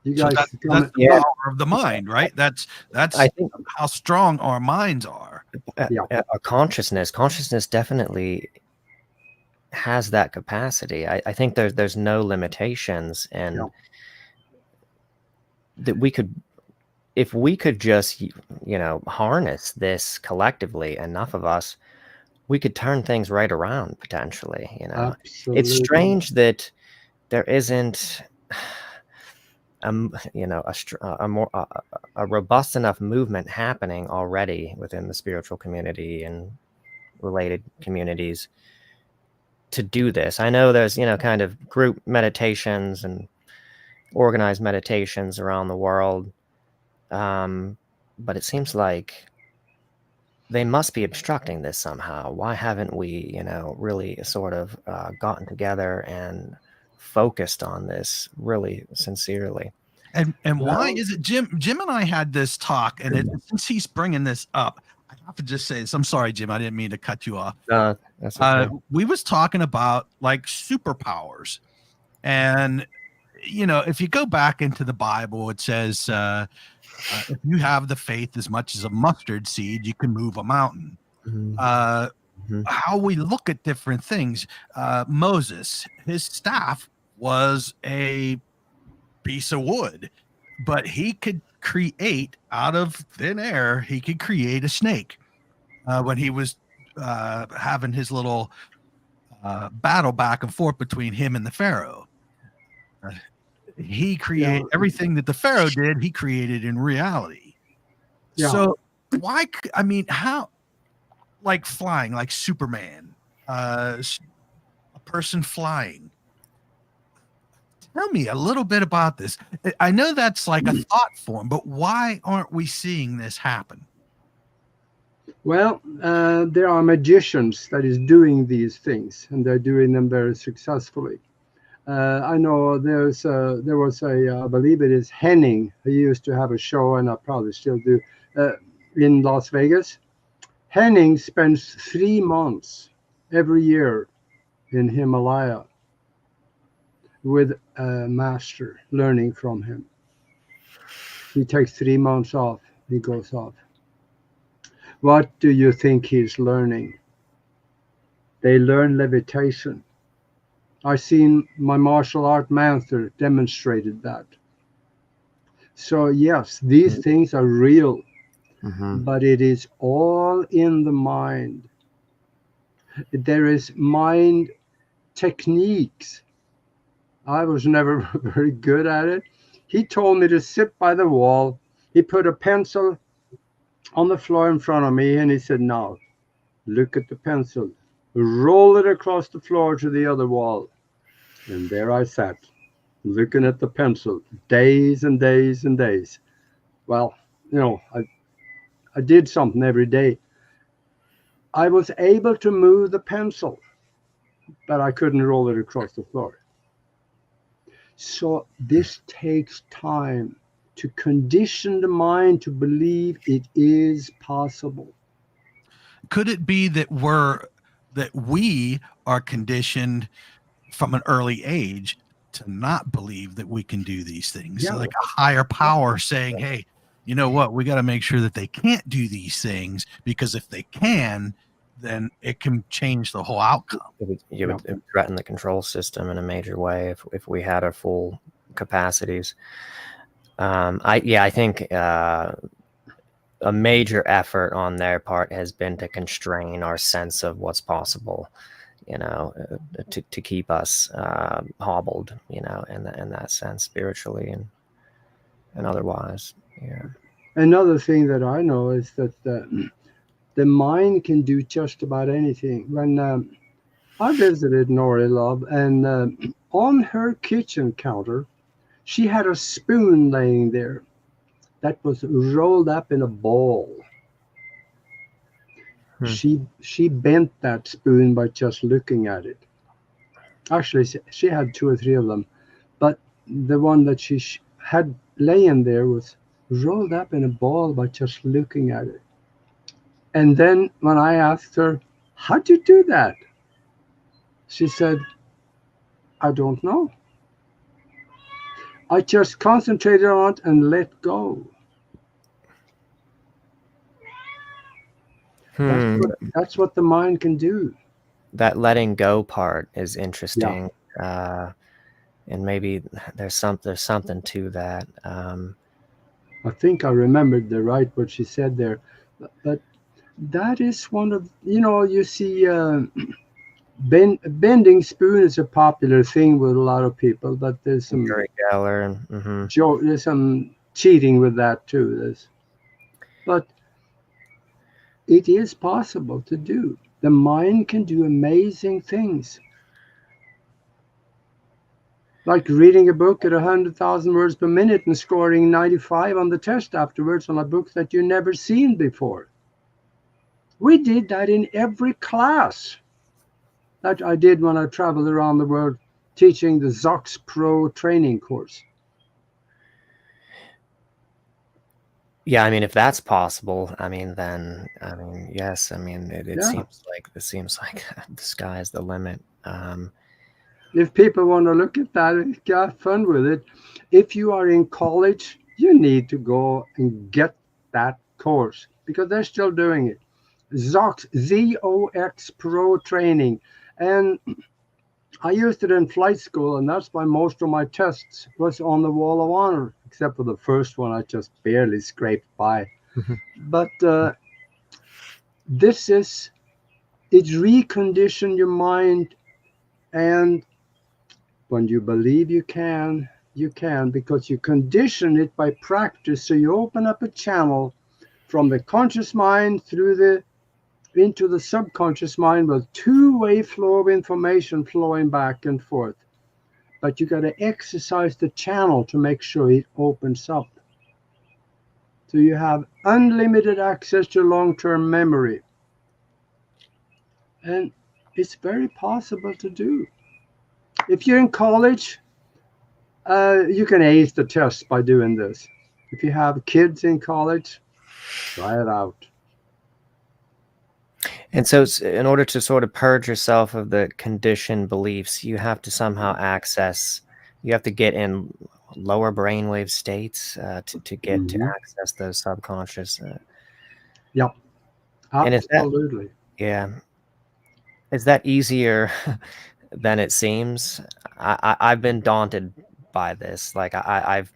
You guys, so that's the power of the mind, right? That's I think how strong our minds are. Our consciousness definitely has that capacity. I think there's no limitations, and that we could, if we could just harness this collectively, enough of us, we could turn things right around potentially. Absolutely. It's strange that there isn't a robust enough movement happening already within the spiritual community and related communities to do this. I know there's kind of group meditations and organized meditations around the world, but it seems like they must be obstructing this somehow. Why haven't we really sort of gotten together and focused on this really sincerely? And why is it, Jim and I had this talk, and since he's bringing this up, I have to just say this. I'm sorry, Jim, I didn't mean to cut you off. That's okay. We was talking about like superpowers, and if you go back into the Bible, it says if you have the faith as much as a mustard seed, you can move a mountain. How we look at different things. Moses, his staff was a piece of wood, but he could create out of thin air. He could create a snake when he was having his little battle back and forth between him and the Pharaoh. He created everything that the Pharaoh did. He created in reality. So why? I mean, how? Like flying, like Superman, a person flying. Tell me a little bit about this. I know that's like a thought form, but why aren't we seeing this happen? Well, there are magicians that is doing these things, and they're doing them very successfully. I know there was I believe it is Henning. He used to have a show, and I probably still do, in Las Vegas. Henning spends 3 months every year in Himalaya with a master, learning from him. He takes 3 months off. He goes off. What do you think he's learning? They learn levitation. I've seen my martial art master demonstrated that. So yes, these things are real, but it is all in the mind. There is mind techniques. I was never very good at it. He told me to sit by the wall. He put a pencil on the floor in front of me, and he said, now, look at the pencil, roll it across the floor to the other wall. And there I sat, looking at the pencil, days and days and days. Well, I did something every day. I was able to move the pencil, but I couldn't roll it across the floor. So this takes time to condition the mind to believe it is possible. Could it be that we are conditioned from an early age to not believe that we can do these things? Yeah. So like a higher power saying, hey, you know what, we got to make sure that they can't do these things, because if they can, then it can change the whole outcome. It would threaten the control system in a major way if we had our full capacities. I think a major effort on their part has been to constrain our sense of what's possible, to keep us hobbled, in that sense, spiritually and otherwise. Yeah. Another thing that I know is that the mind can do just about anything. When I visited Nori Love, and on her kitchen counter, she had a spoon laying there that was rolled up in a ball. She bent that spoon by just looking at it. Actually, she had 2 or 3 of them, but the one that she had laying there was rolled up in a ball by just looking at it. And then when I asked her, how'd you do that? She said, I don't know. I just concentrated on it and let go. That's what the mind can do. That letting go part is interesting. Yeah. And maybe there's something to that. I think I remembered what she said there. But that is one of, you see, bending spoon is a popular thing with a lot of people, but there's some there's some cheating with that too. But it is possible to do. The mind can do amazing things. Like reading a book at 100,000 words per minute and scoring 95 on the test afterwards on a book that you never seen before. We did that in every class that I did when I traveled around the world teaching the Zox Pro training course. Yeah, if that's possible, then yes, it seems like the sky is the limit. If people want to look at that, have fun with it. If you are in college, you need to go and get that course because they're still doing it. Zox, Z-O-X Pro training. And I used it in flight school, and that's why most of my tests was on the wall of honor, except for the first one I just barely scraped by. But it reconditioned your mind, and when you believe you can, because you condition it by practice. So you open up a channel from the conscious mind into the subconscious mind with two-way flow of information flowing back and forth. But you got to exercise the channel to make sure it opens up. So you have unlimited access to long-term memory. And it's very possible to do. If you're in college, you can ace the test by doing this. If you have kids in college, try it out. And so in order to sort of purge yourself of the conditioned beliefs, you have to somehow you have to get in lower brainwave states to get to access those subconscious. Yep, absolutely. Is that easier than it seems? I've been daunted by this. Like I've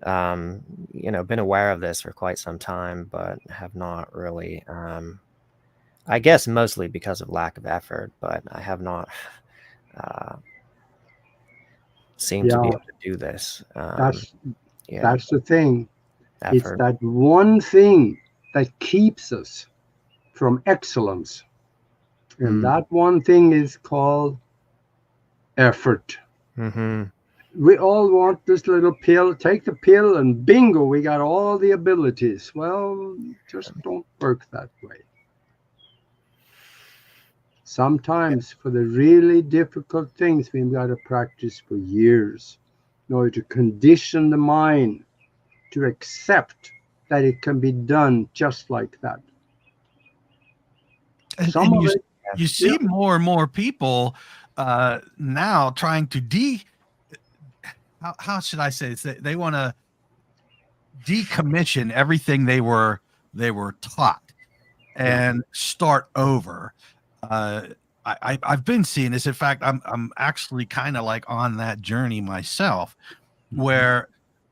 been aware of this for quite some time, but have not really. I guess mostly because of lack of effort, but I have not seemed to be able to do this. That's the thing. Effort. It's that one thing that keeps us from excellence. And that one thing is called effort. Mm-hmm. We all want this little pill. Take the pill and bingo, we got all the abilities. Well, just don't work that way. Sometimes for the really difficult things, we've got to practice for years in order to condition the mind to accept that it can be done just like that. Some of it, you see more and more people now trying to how should I say this? They want to decommission everything they were taught and start over. I've been seeing this. In fact, I'm actually kind of like on that journey myself, where,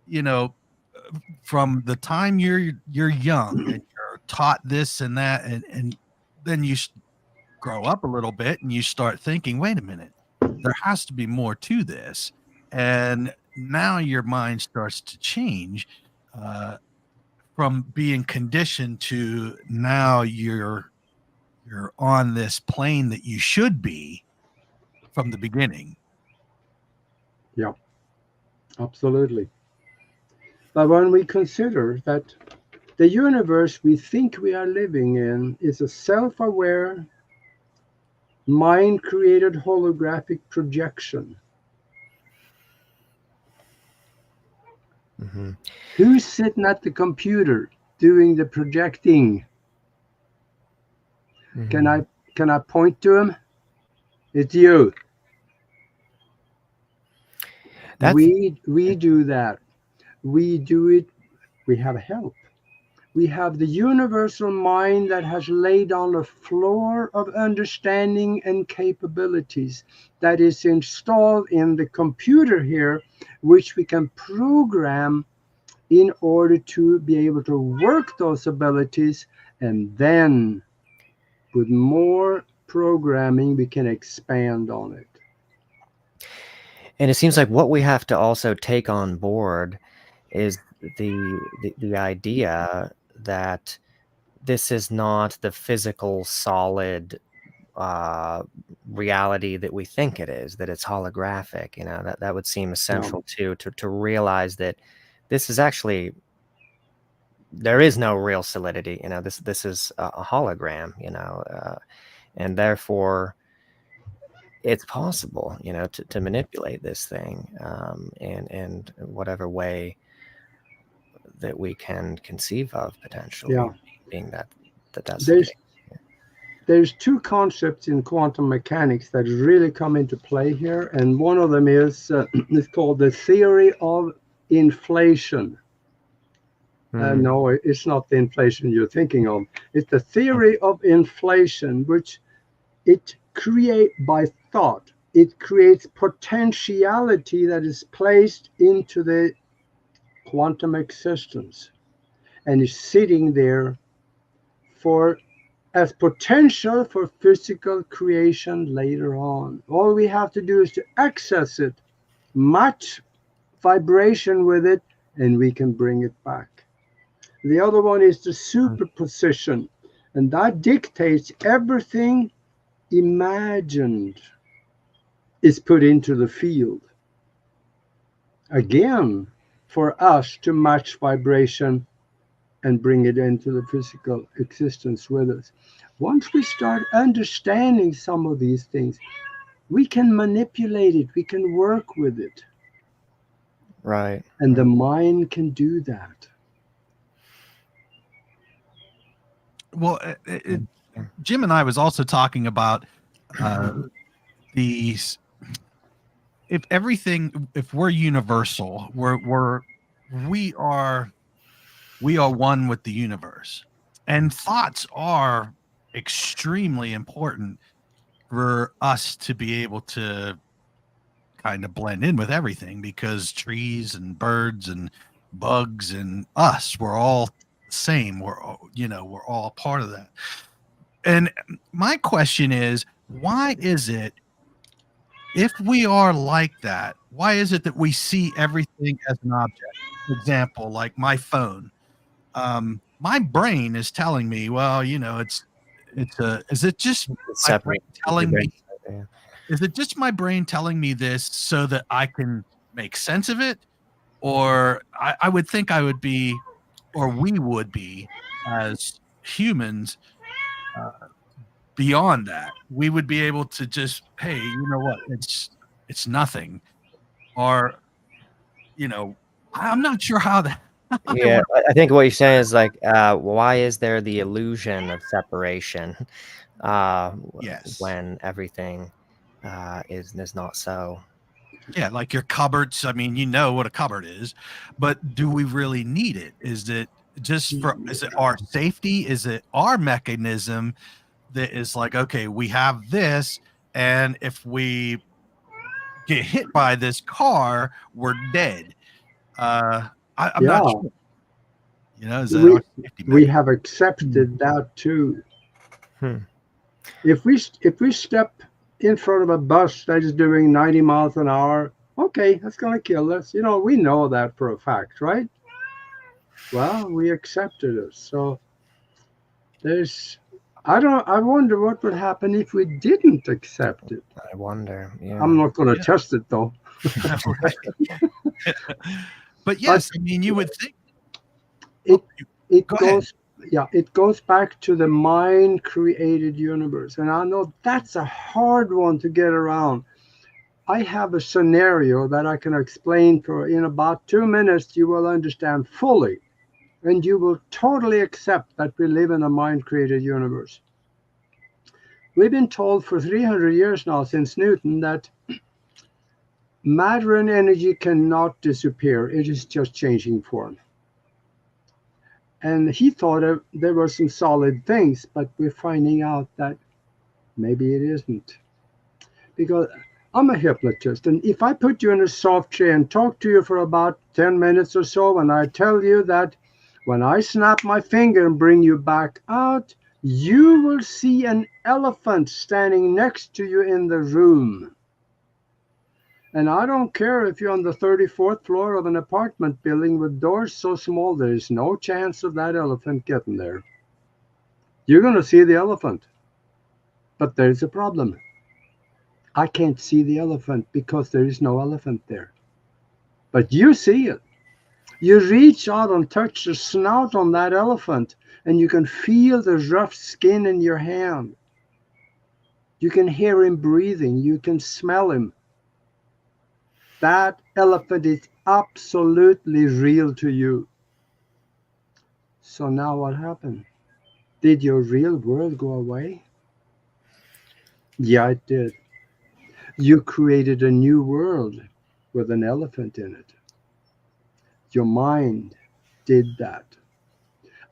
you know, from the time you're young and you're taught this and that, and then you grow up a little bit and you start thinking, wait a minute, there has to be more to this. And now your mind starts to change from being conditioned to now you're on this plane that you should be from the beginning. Yeah, absolutely. But when we consider that the universe we think we are living in is a self-aware, mind-created holographic projection. Mm-hmm. Who's sitting at the computer doing the projecting? Mm-hmm. Can I point to him? It's you. We do that. We do it. We have help. We have the universal mind that has laid on a floor of understanding and capabilities that is installed in the computer here, which we can program in order to be able to work those abilities. And then with more programming, we can expand on it. And it seems like what we have to also take on board is the idea that this is not the physical, solid reality that we think it is, that it's holographic. You know, that would seem essential to realize that this is actually, there is no real solidity. You know, this is a hologram, you know, and therefore it's possible, you know, to manipulate this thing in whatever way that we can conceive of, potentially being that's the case. There's two concepts in quantum mechanics that really come into play here, and one of them is it's called the theory of inflation. No, it's not the inflation you're thinking of. It's the theory of inflation, which it creates by thought. It creates potentiality that is placed into the quantum existence and is sitting there as potential for physical creation later on. All we have to do is to access it, match vibration with it, and we can bring it back. The other one is the superposition, and that dictates everything imagined is put into the field. Again, for us to match vibration and bring it into the physical existence with us. Once we start understanding some of these things, we can manipulate it, we can work with it. Right. And the mind can do that. Well, Jim and I was also talking about these. If we're universal, we are one with the universe, and thoughts are extremely important for us to be able to kind of blend in with everything, because trees and birds and bugs and us, we're all the same. We're all part of that. And my question is, why is it, if we are like that, why is it that we see everything as an object? For example, like my phone. My brain is telling me, well, you know, is it just my brain Separate. telling me? Yeah. Is it just my brain telling me this so that I can make sense of it? Or I would think I would be, or we would be, as humans, beyond that. We would be able to just, hey, you know what? It's nothing. Or, you know, I'm not sure how that. Yeah, I think what you're saying is like, why is there the illusion of separation Yes. when everything is not so? Yeah, like your cupboards. I mean, you know what a cupboard is, but do we really need it? Is it is it our safety? Is it our mechanism that is like, okay, we have this, and if we get hit by this car, we're dead. I'm not Yeah, sure. You know, is that we our safety we mechanism? have accepted that too. Hmm. If we step in front of a bus that is doing 90 miles an hour, okay, that's going to kill us. You know, we know that for a fact, right? Well, we accepted it. So there's, I wonder what would happen if we didn't accept it. I wonder. Yeah. I'm not going to Yeah. test it though. But yes, I mean, you would think It it go ahead. goes yeah, it goes back to the mind created universe. And I know that's a hard one to get around. I have a scenario that I can explain for in about 2 minutes. You will understand fully, and you will totally accept that we live in a mind created universe. We've been told for 300 years now, since Newton, that matter and energy cannot disappear, it is just changing form. And he thought there were some solid things, but we're finding out that maybe it isn't. Because I'm a hypnotist, and if I put you in a soft chair and talk to you for about 10 minutes or so, and I tell you that when I snap my finger and bring you back out, you will see an elephant standing next to you in the room. And I don't care if you're on the 34th floor of an apartment building with doors so small, there's no chance of that elephant getting there. You're going to see the elephant. But there's a problem. I can't see the elephant because there is no elephant there. But you see it. You reach out and touch the snout on that elephant, and you can feel the rough skin in your hand. You can hear him breathing. You can smell him. That elephant is absolutely real to you. So now what happened? Did your real world go away? Yeah, it did. You created a new world with an elephant in it. Your mind did that.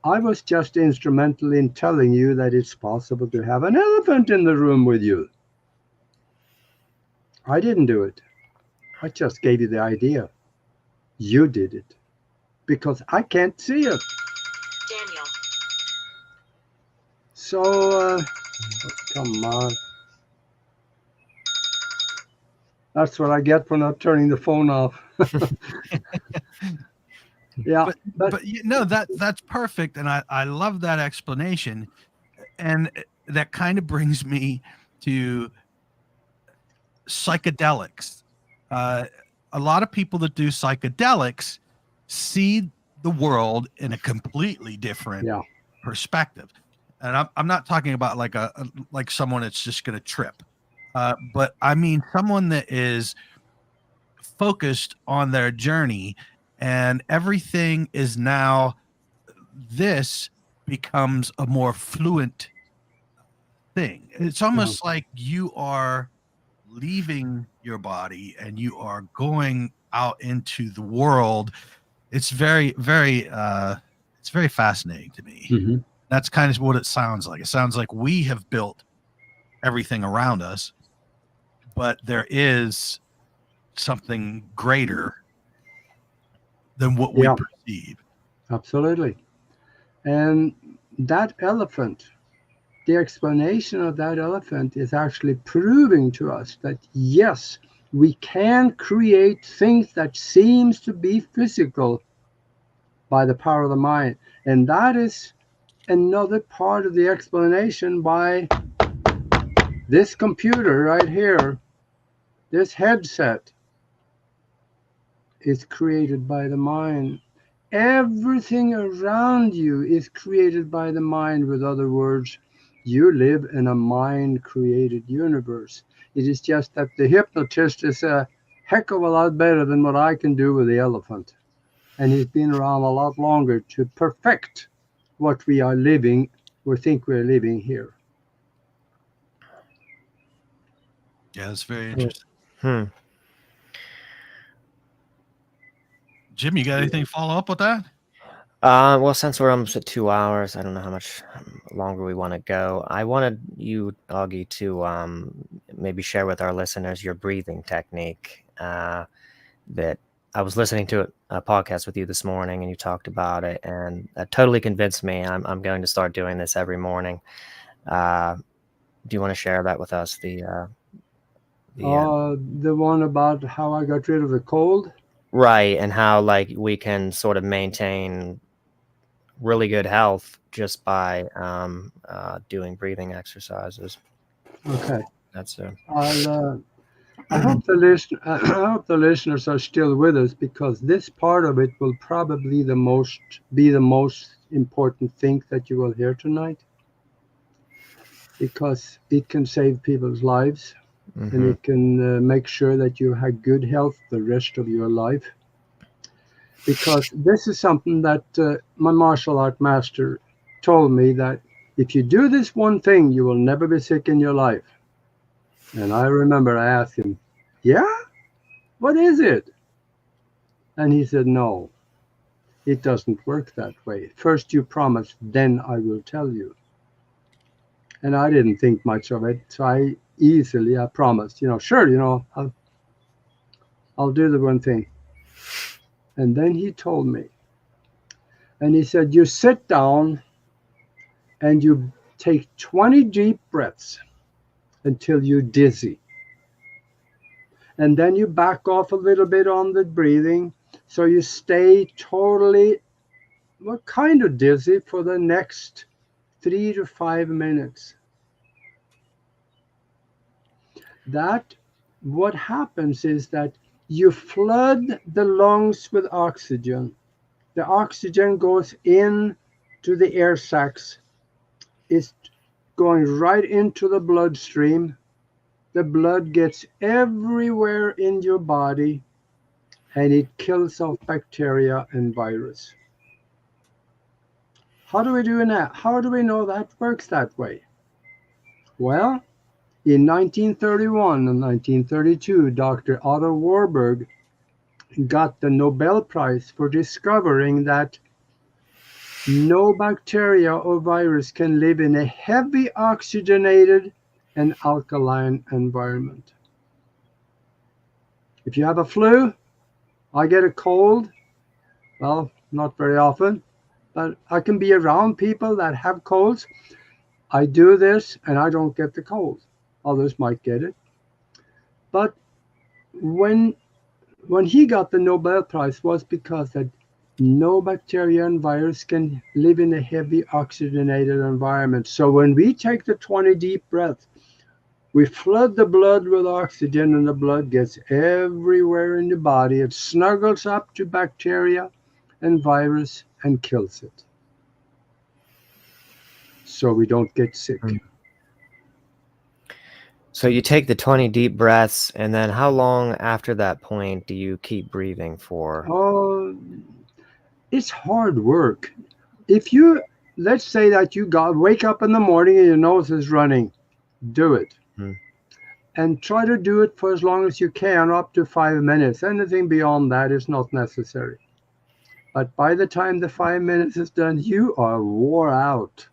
I was just instrumental in telling you that it's possible to have an elephant in the room with you. I didn't do it. I just gave you the idea. You did it. Because I can't see it. Daniel. So, come on. That's what I get for not turning the phone off. Yeah. But you know, that's perfect, and I love that explanation, and that kind of brings me to psychedelics. A lot of people that do psychedelics see the world in a completely different perspective, and I'm not talking about like someone that's just going to trip, but I mean someone that is focused on their journey, and everything is now, this becomes a more fluent thing. It's almost like you are leaving your body and you are going out into the world. It's very it's very fascinating to me. Mm-hmm. That's kind of what it sounds like. It sounds like we have built everything around us, but there is something greater than what we perceive. Absolutely. And that elephant, the explanation of that elephant is actually proving to us that yes, we can create things that seems to be physical by the power of the mind. And that is another part of the explanation by this computer right here. This headset is created by the mind. Everything around you is created by the mind. With other words, you live in a mind-created universe. It is just that the hypnotist is a heck of a lot better than what I can do with the elephant. And he's been around a lot longer to perfect what we are living, or think we're living here. Yeah, that's very interesting. Jim, you got anything to follow up with that? Well, since we're almost at 2 hours, I don't know how much longer we want to go. I wanted you, Aage, to maybe share with our listeners your breathing technique. That I was listening to a podcast with you this morning, and you talked about it, and that totally convinced me. I'm going to start doing this every morning. Do you want to share that with us? The one about how I got rid of the cold? Right, and how like we can sort of maintain really good health just by doing breathing exercises. Okay. That's I hope the listeners are still with us, because this part of it will probably be the most important thing that you will hear tonight, because it can save people's lives. And it can make sure that you have good health the rest of your life. Because this is something that my martial art master told me, that if you do this one thing, you will never be sick in your life. And I remember I asked him, yeah? What is it? And he said, no, it doesn't work that way. First you promise, then I will tell you. And I didn't think much of it, so I promised, sure, I'll do the one thing. And then he told me, and he said, you sit down and you take 20 deep breaths until you're dizzy. And then you back off a little bit on the breathing, so you stay totally, kind of dizzy for the next 3 to 5 minutes. What happens is that you flood the lungs with oxygen. The oxygen goes in to the air sacs. It's going right into the bloodstream. The blood gets everywhere in your body, and it kills off bacteria and virus. How do we do that? How do we know that works that way? Well, in 1931 and 1932, Dr. Otto Warburg got the Nobel Prize for discovering that no bacteria or virus can live in a heavy oxygenated and alkaline environment. If you have a flu, I get a cold, well, not very often, but I can be around people that have colds. I do this and I don't get the cold. Others might get it. But when he got the Nobel Prize was because that no bacteria and virus can live in a heavy oxygenated environment. So when we take the 20 deep breaths, we flood the blood with oxygen, and the blood gets everywhere in the body. It snuggles up to bacteria and virus and kills it. So we don't get sick. So you take the 20 deep breaths, and then how long after that point do you keep breathing for? Oh, it's hard work. Let's say that you wake up in the morning and your nose is running, do it. And try to do it for as long as you can, up to 5 minutes. Anything beyond that is not necessary. But by the time the 5 minutes is done, you are wore out.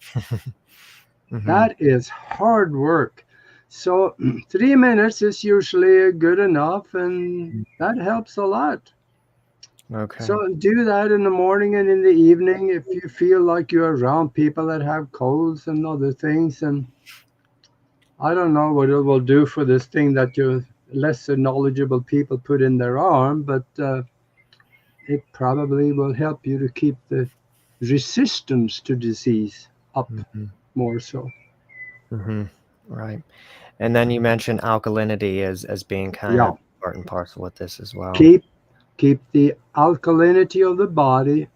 That is hard work. So 3 minutes is usually good enough, and that helps a lot. Okay. So do that in the morning and in the evening if you feel like you're around people that have colds and other things. And I don't know what it will do for this thing that your lesser knowledgeable people put in their arm, but it probably will help you to keep the resistance to disease up more so. Right. And then you mentioned alkalinity as being kind of part and parcel with this as well. Keep the alkalinity of the body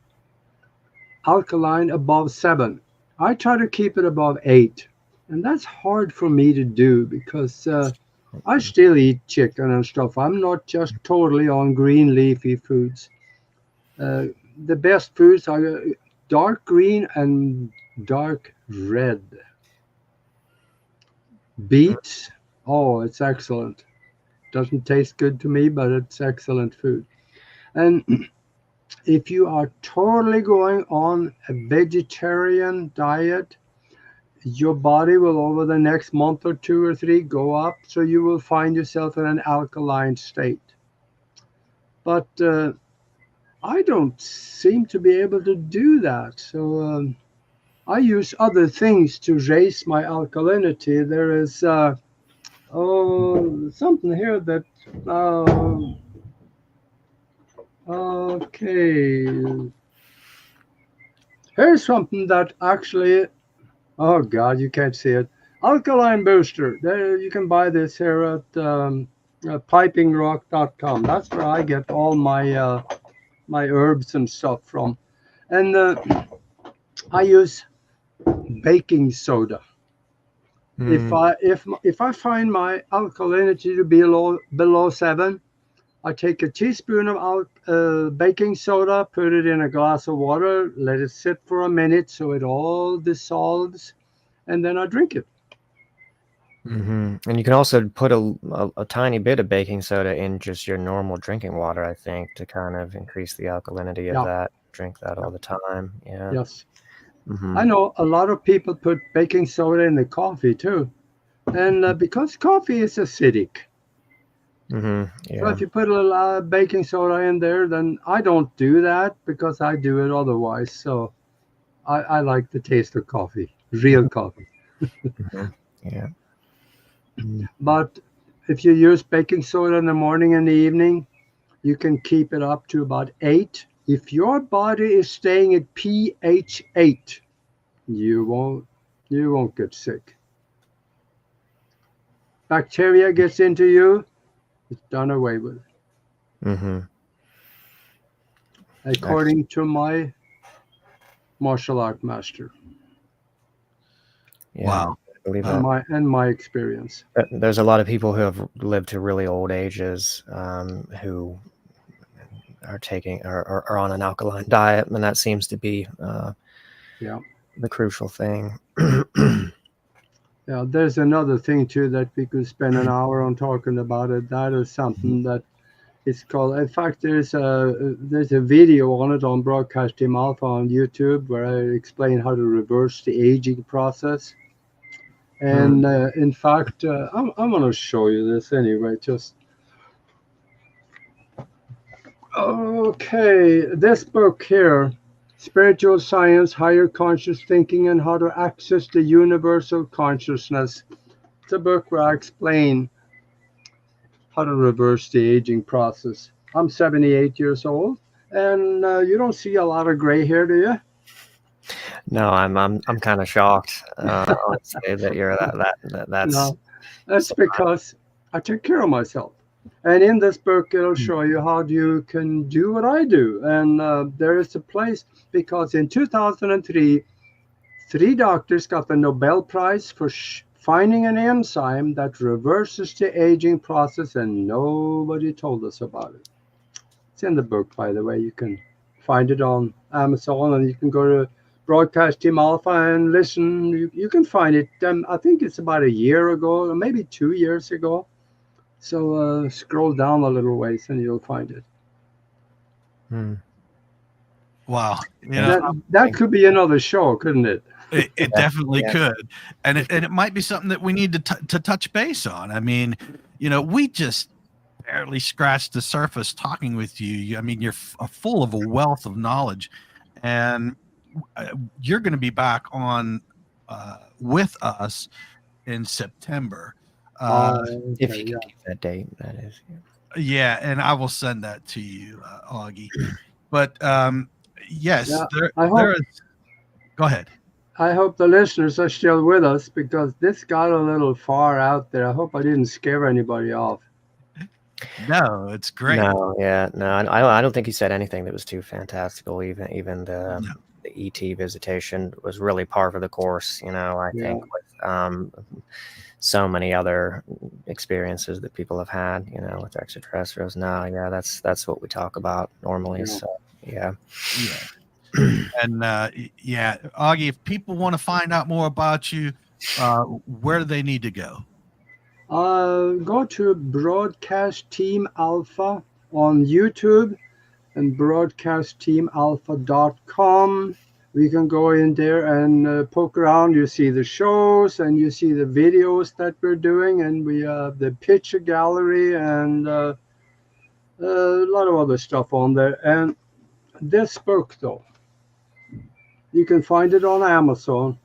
alkaline above 7. I try to keep it above 8, and that's hard for me to do because I still eat chicken and stuff. I'm not just totally on green leafy foods. The best foods are dark green and dark red. Beets, oh, it's excellent. Doesn't taste good to me, but it's excellent food. And if you are totally going on a vegetarian diet, your body will over the next month or 2 or 3 go up, so you will find yourself in an alkaline state. But I don't seem to be able to do that. So I use other things to raise my alkalinity. There is something here that okay. Here's something that actually, oh God, you can't see it. Alkaline booster. There, you can buy this here at pipingrock.com. That's where I get all my my herbs and stuff from. And I use baking soda. If I find my alkalinity to be below 7, I take a teaspoon of baking soda, put it in a glass of water, let it sit for a minute so it all dissolves, and then I drink it. And you can also put a tiny bit of baking soda in just your normal drinking water, I think, to kind of increase the alkalinity of that. Drink that all the time. Yeah. Yes. I know a lot of people put baking soda in the coffee too, and because coffee is acidic. So if you put a little baking soda in there, then I don't do that because I do it otherwise. So I like the taste of coffee, real coffee. But if you use baking soda in the morning and the evening, you can keep it up to about 8. If your body is staying at pH 8, you won't get sick. Bacteria gets into you, it's done away with. According to my martial art master. Wow. I believe that. And my experience. There's a lot of people who have lived to really old ages who are taking are on an alkaline diet, and that seems to be the crucial thing. Yeah, there's another thing too that we could spend an hour on talking about it. That is something that it's called. In fact, there's a video on it on Broadcast Team Alpha on YouTube where I explain how to reverse the aging process. And in fact, I'm going to show you this anyway. Just okay. This book here, Spiritual Science, Higher Conscious Thinking, and How to Access the Universal Consciousness. It's a book where I explain how to reverse the aging process. I'm 78 years old, and you don't see a lot of gray hair, do you? No, I'm kind of shocked. Honestly, that you're that's. No, that's because I take care of myself. And in this book, it'll show you how you can do what I do. And there is a place, because in 2003, 3 doctors got the Nobel Prize for finding an enzyme that reverses the aging process, and nobody told us about it. It's in the book, by the way. You can find it on Amazon, and you can go to Broadcast Team Alpha and listen. You can find it. I think it's about a year ago, or maybe 2 years ago. So scroll down a little ways and you'll find it. Wow. That could be another show, couldn't it? It definitely could. And it might be something that we need to touch base on. I mean, we just barely scratched the surface talking with you. I mean, you're full of a wealth of knowledge, and you're going to be back on with us in September. If you can keep that date, that is. Yeah, and I will send that to you, Aage. But yes, there is. Go ahead. I hope the listeners are still with us because this got a little far out there. I hope I didn't scare anybody off. No, it's great. No, yeah, no, I don't think he said anything that was too fantastical. Even the ET visitation was really par for the course. I think with so many other experiences that people have had, with extraterrestrials. No, yeah, that's what we talk about normally. So yeah. And Aage, if people want to find out more about you, where do they need to go? Go to Broadcast Team Alpha on YouTube and broadcastteamalpha.com. We can go in there and poke around. You see the shows and you see the videos that we're doing, and we have the picture gallery and a lot of other stuff on there. And this book, though, you can find it on Amazon,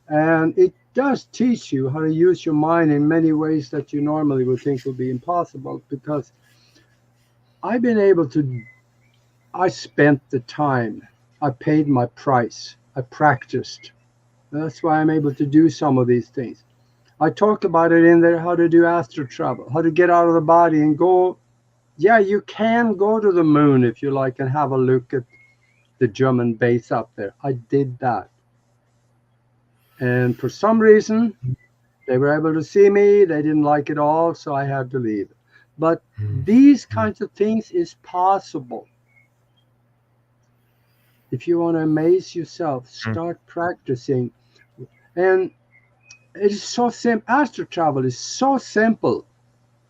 and it does teach you how to use your mind in many ways that you normally would think would be impossible, because I spent the time, I paid my price, I practiced. That's why I'm able to do some of these things. I talk about it in there, how to do astral travel, how to get out of the body and go. Yeah, you can go to the moon if you like and have a look at the German base up there. I did that. And for some reason, they were able to see me. They didn't like it all, so I had to leave. But these kinds of things is possible. If you want to amaze yourself, start practicing. And it is so simple. Astral travel is so simple.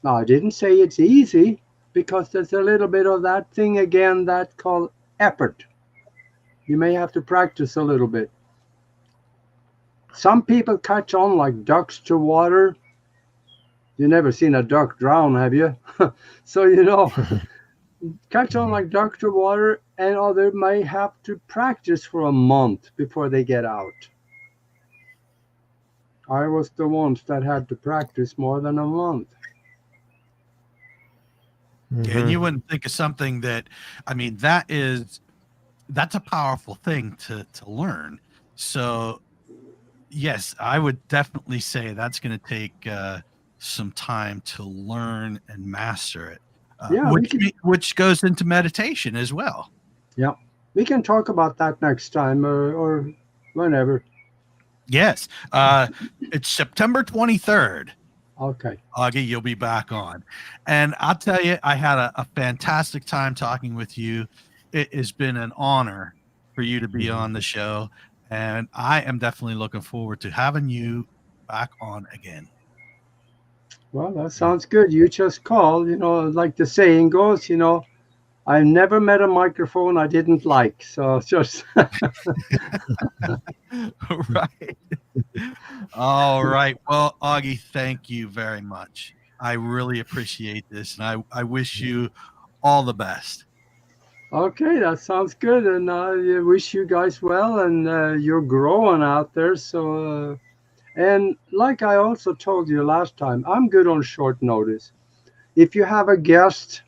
Now, I didn't say it's easy, because there's a little bit of that thing again that's called effort. You may have to practice a little bit. Some people catch on like ducks to water. You've never seen a duck drown, have you? So, catch on like duck to water, and others may have to practice for a month before they get out. I was the ones that had to practice more than a month. And you wouldn't think of something that, that's a powerful thing to learn. So yes, I would definitely say that's going to take some time to learn and master it. Which goes into meditation as well. Yeah, we can talk about that next time or whenever. Yes, it's September 23rd. Okay. Aage, you'll be back on. And I'll tell you, I had a fantastic time talking with you. It has been an honor for you to be on the show. And I am definitely looking forward to having you back on again. Well, that sounds good. You just call, like the saying goes, I never met a microphone I didn't like. So just. Right. All right. Well, Aage, thank you very much. I really appreciate this. And I wish you all the best. Okay, that sounds good. And I wish you guys well. And you're growing out there. So, and like I also told you last time, I'm good on short notice. If you have a guest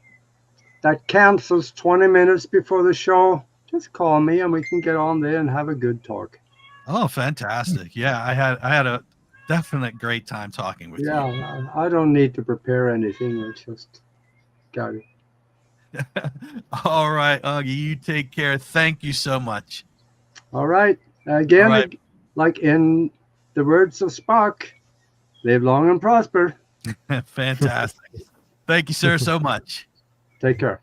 that cancels 20 minutes before the show, just call me and we can get on there and have a good talk. Oh, fantastic. Yeah, I had a definite great time talking with you. Yeah, I don't need to prepare anything. I just got it. All right, Aage, you take care. Thank you so much. All right. Again, like in the words of Spock, live long and prosper. Fantastic. Thank you, sir, so much. Take care.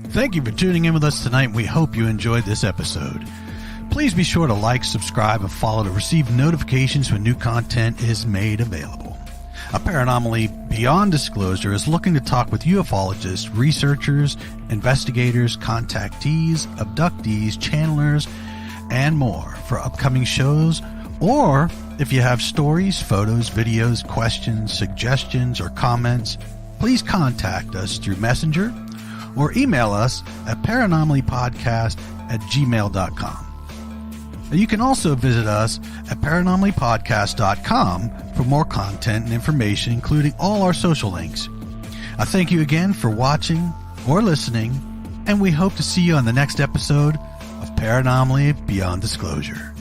Thank you for tuning in with us tonight. We hope you enjoyed this episode. Please be sure to like, subscribe, and follow to receive notifications when new content is made available. A Paranomaly Beyond Disclosure is looking to talk with ufologists, researchers, investigators, contactees, abductees, channelers, and more for upcoming shows. Or if you have stories, photos, videos, questions, suggestions, or comments, please contact us through Messenger or email us at paranomalypodcast@gmail.com. You can also visit us at paranormallypodcast.com for more content and information, including all our social links. I thank you again for watching or listening, and we hope to see you on the next episode of Paranomaly Beyond Disclosure.